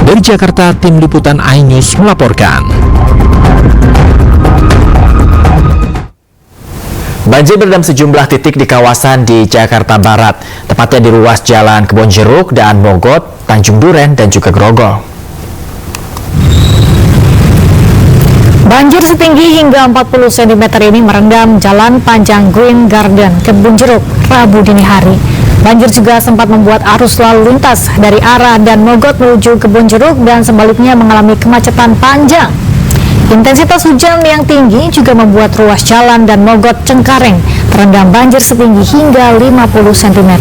Dari Jakarta, tim liputan iNews melaporkan. Banjir berendam sejumlah titik di kawasan di Jakarta Barat, tepatnya di ruas Jalan Kebonjeruk, Daan Mogot, Tanjung Duren, dan juga Grogol. Banjir setinggi hingga 40 cm ini merendam Jalan Panjang Green Garden, Kebonjeruk, Rabu dini hari. Banjir juga sempat membuat arus lalu lintas dari arah Daan Mogot menuju Kebonjeruk dan sebaliknya mengalami kemacetan panjang. Intensitas hujan yang tinggi juga membuat ruas jalan Daan Mogot Cengkareng terendam banjir setinggi hingga 50 cm.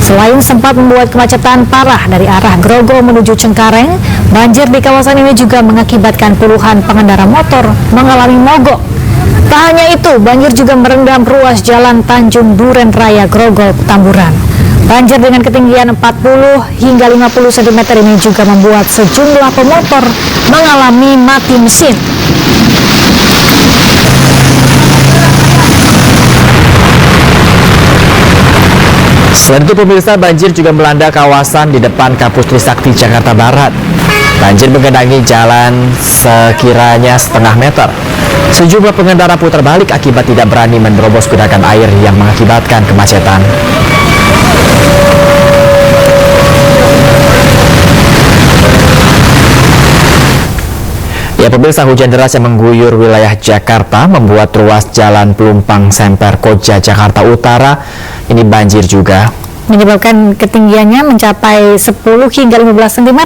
Selain sempat membuat kemacetan parah dari arah Grogol menuju Cengkareng, banjir di kawasan ini juga mengakibatkan puluhan pengendara motor mengalami mogok. Tak hanya itu, banjir juga merendam ruas jalan Tanjung Duren Raya Grogol Petamburan. Banjir dengan ketinggian 40 hingga 50 cm ini juga membuat sejumlah pemotor mengalami mati mesin. Selain itu pemirsa, banjir juga melanda kawasan di depan Kampus Trisakti Jakarta Barat. Banjir menggenangi jalan sekiranya setengah meter. Sejumlah pengendara putar balik akibat tidak berani menerobos genangan air yang mengakibatkan kemacetan. Ya pemirsa, hujan deras yang mengguyur wilayah Jakarta membuat ruas jalan Pelumpang Semper Koja Jakarta Utara ini banjir juga. Menyebabkan ketinggiannya mencapai 10 hingga 15 cm.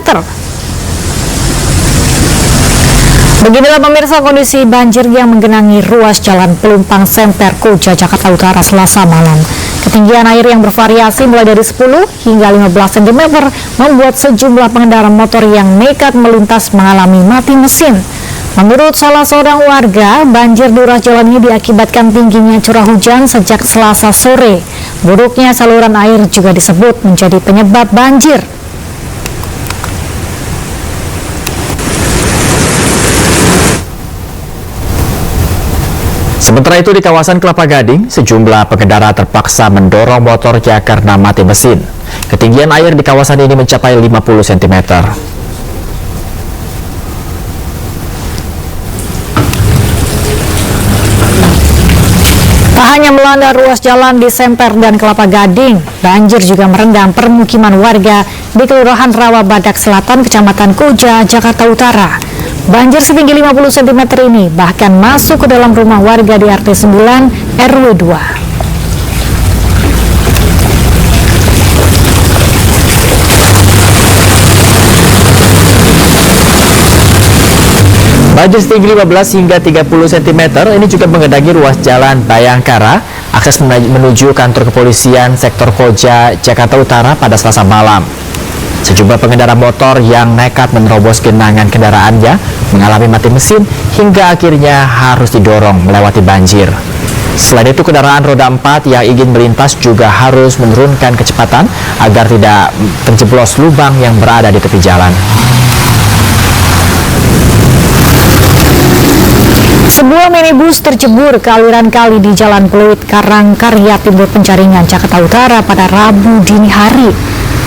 Beginilah pemirsa kondisi banjir yang menggenangi ruas jalan Pelumpang Semper Koja Jakarta Utara Selasa malam. Ketinggian air yang bervariasi mulai dari 10 hingga 15 cm membuat sejumlah pengendara motor yang nekat melintas mengalami mati mesin. Menurut salah seorang warga, banjir di ruas jalan ini diakibatkan tingginya curah hujan sejak Selasa sore. Buruknya saluran air juga disebut menjadi penyebab banjir. Sementara itu di kawasan Kelapa Gading, sejumlah pengendara terpaksa mendorong motornya karena mati mesin. Ketinggian air di kawasan ini mencapai 50 cm. Tak hanya melanda ruas jalan di Semper dan Kelapa Gading, banjir juga merendam permukiman warga di Kelurahan Rawa Badak Selatan, Kecamatan Koja, Jakarta Utara. Banjir setinggi 50 cm ini bahkan masuk ke dalam rumah warga di RT 9 RW 2. Banjir setinggi 15 hingga 30 cm ini juga mengendangi ruas jalan Bayangkara, akses menuju kantor kepolisian sektor Koja, Jakarta Utara pada Selasa malam. Sejumlah pengendara motor yang nekat menerobos genangan kendaraannya mengalami mati mesin hingga akhirnya harus didorong melewati banjir. Selain itu, kendaraan roda 4 yang ingin melintas juga harus menurunkan kecepatan agar tidak terjeblos lubang yang berada di tepi jalan. Sebuah minibus tercebur ke aliran kali di Jalan Pluit, Karangkarya Timur Penjaringan, Jakarta Utara pada Rabu dini hari.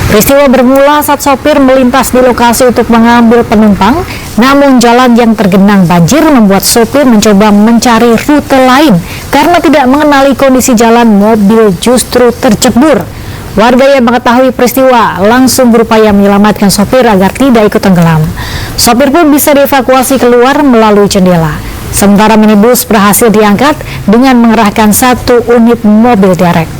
Peristiwa bermula saat sopir melintas di lokasi untuk mengambil penumpang, namun jalan yang tergenang banjir membuat sopir mencoba mencari rute lain. Karena tidak mengenali kondisi jalan, mobil justru tercebur. Warga yang mengetahui peristiwa langsung berupaya menyelamatkan sopir agar tidak ikut tenggelam. Sopir pun bisa dievakuasi keluar melalui jendela. Sementara minibus berhasil diangkat dengan mengerahkan 1 unit mobil derek.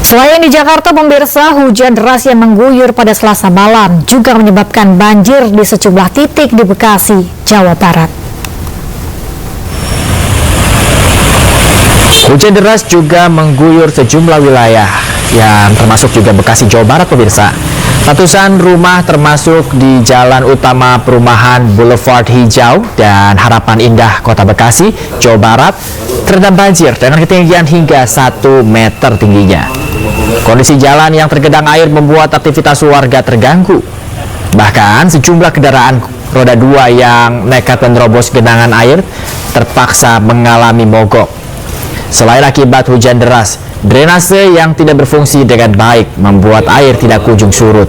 Selain di Jakarta, pemirsa, hujan deras yang mengguyur pada Selasa malam juga menyebabkan banjir di sejumlah titik di Bekasi, Jawa Barat. Hujan deras juga mengguyur sejumlah wilayah yang termasuk juga Bekasi, Jawa Barat, pemirsa. Ratusan rumah termasuk di Jalan Utama Perumahan Boulevard Hijau dan Harapan Indah, Kota Bekasi, Jawa Barat, terendam banjir dengan ketinggian hingga 1 meter tingginya. Kondisi jalan yang tergenang air membuat aktivitas warga terganggu. Bahkan sejumlah kendaraan roda 2 yang nekat menerobos genangan air terpaksa mengalami mogok. Selain akibat hujan deras, drainase yang tidak berfungsi dengan baik membuat air tidak kunjung surut.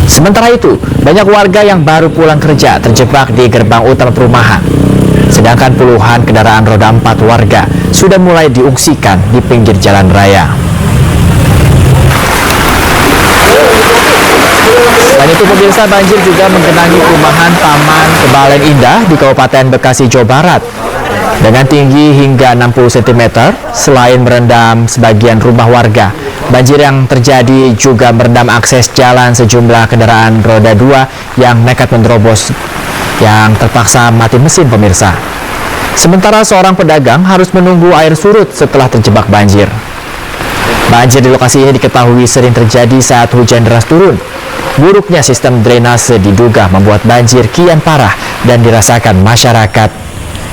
Sementara itu, banyak warga yang baru pulang kerja terjebak di gerbang utama perumahan. Sedangkan puluhan kendaraan roda 4 warga sudah mulai diungsikan di pinggir jalan raya. Selain itu, pemirsa, banjir juga menggenangi perumahan Taman Kebalen Indah di Kabupaten Bekasi, Jawa Barat. Dengan tinggi hingga 60 cm, selain merendam sebagian rumah warga, banjir yang terjadi juga merendam akses jalan sejumlah kendaraan roda 2 yang nekat menerobos yang terpaksa mati mesin, pemirsa. Sementara seorang pedagang harus menunggu air surut setelah terjebak banjir. Banjir di lokasi ini diketahui sering terjadi saat hujan deras turun. Buruknya sistem drainase diduga membuat banjir kian parah dan dirasakan masyarakat,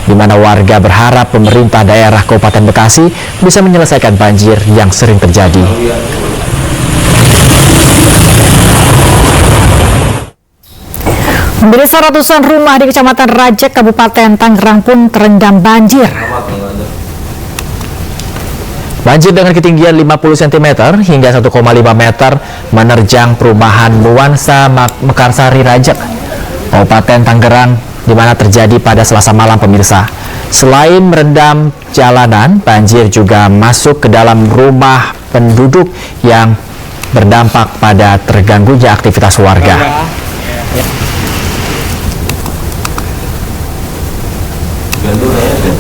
di mana warga berharap pemerintah daerah Kabupaten Bekasi bisa menyelesaikan banjir yang sering terjadi. Pemirsa, ratusan rumah di Kecamatan Rajek, Kabupaten Tangerang pun terendam banjir. Banjir dengan ketinggian 50 cm hingga 1,5 meter menerjang perumahan Nuansa Mekarsari Rajek, Kabupaten Tangerang, di mana terjadi pada Selasa malam, pemirsa. Selain merendam jalanan, banjir juga masuk ke dalam rumah penduduk yang berdampak pada terganggunya aktivitas warga.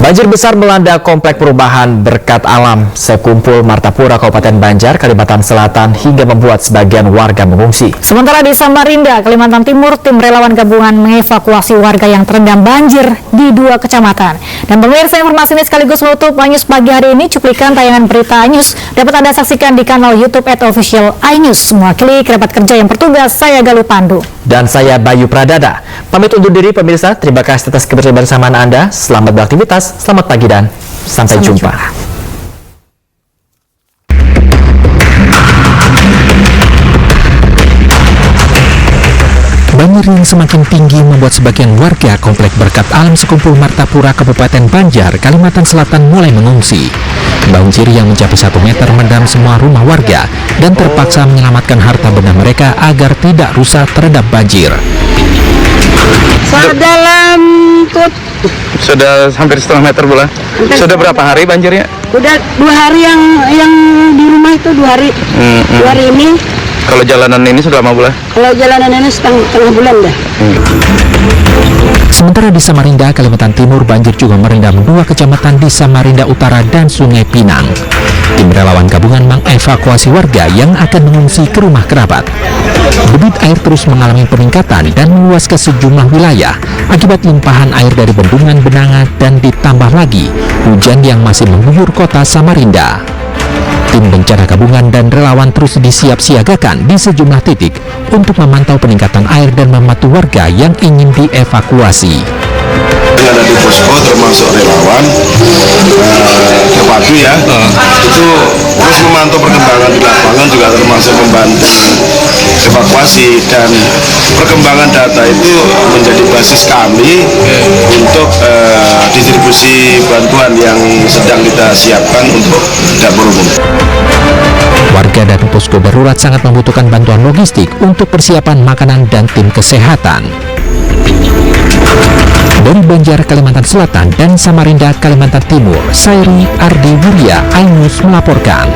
Banjir besar melanda komplek perumahan Berkat Alam Sekumpul Martapura, Kabupaten Banjar, Kalimantan Selatan, hingga membuat sebagian warga mengungsi. Sementara di Samarinda, Kalimantan Timur, tim relawan gabungan mengevakuasi warga yang terendam banjir di 2 kecamatan. Dan pemirsa, informasi ini sekaligus menutup iNews pagi hari ini. Cuplikan tayangan berita iNews dapat Anda saksikan di kanal YouTube @official iNews. Mewakili kerabat kerja yang bertugas, saya Galuh Pandu. Dan saya Bayu Pradada. Pamit undur diri, pemirsa. Terima kasih atas kebersamaan Anda. Selamat beraktivitas. Selamat pagi dan sampai jumpa. Banjir yang semakin tinggi membuat sebagian warga komplek Berkat Alam Sekumpul Martapura, Kabupaten Banjar, Kalimantan Selatan mulai mengungsi. Banjir yang mencapai 1 meter merendam semua rumah warga dan terpaksa menyelamatkan harta benda mereka agar tidak rusak terhadap banjir. Dalam sudah hampir setengah meter bola. Sudah berapa hari banjirnya? Udah 2 hari yang di rumah itu 2 hari. 2 hari ini. Kalau jalanan ini sudah lama bola? Kalau jalanan ini setengah bulan dah. Sementara di Samarinda, Kalimantan Timur, banjir juga merendam 2 kecamatan di Samarinda Utara dan Sungai Pinang. Tim relawan gabungan mengevakuasi warga yang akan mengungsi ke rumah kerabat. Debit air terus mengalami peningkatan dan meluas ke sejumlah wilayah akibat limpahan air dari bendungan Benanga dan ditambah lagi hujan yang masih mengguyur kota Samarinda. Tim bencana gabungan dan relawan terus disiap-siagakan di sejumlah titik untuk memantau peningkatan air dan membantu warga yang ingin dievakuasi. Yang ada di posko termasuk relawan terpadu ya, itu terus memantau perkembangan di lapangan, juga termasuk membantu evakuasi, dan perkembangan data itu menjadi basis kami untuk distribusi bantuan yang sedang kita siapkan untuk dapur umum. Warga dan posko darurat sangat membutuhkan bantuan logistik untuk persiapan makanan dan tim kesehatan. Dari Banjar, Kalimantan Selatan dan Samarinda, Kalimantan Timur, Sairi Ardi Wirya, iNews melaporkan.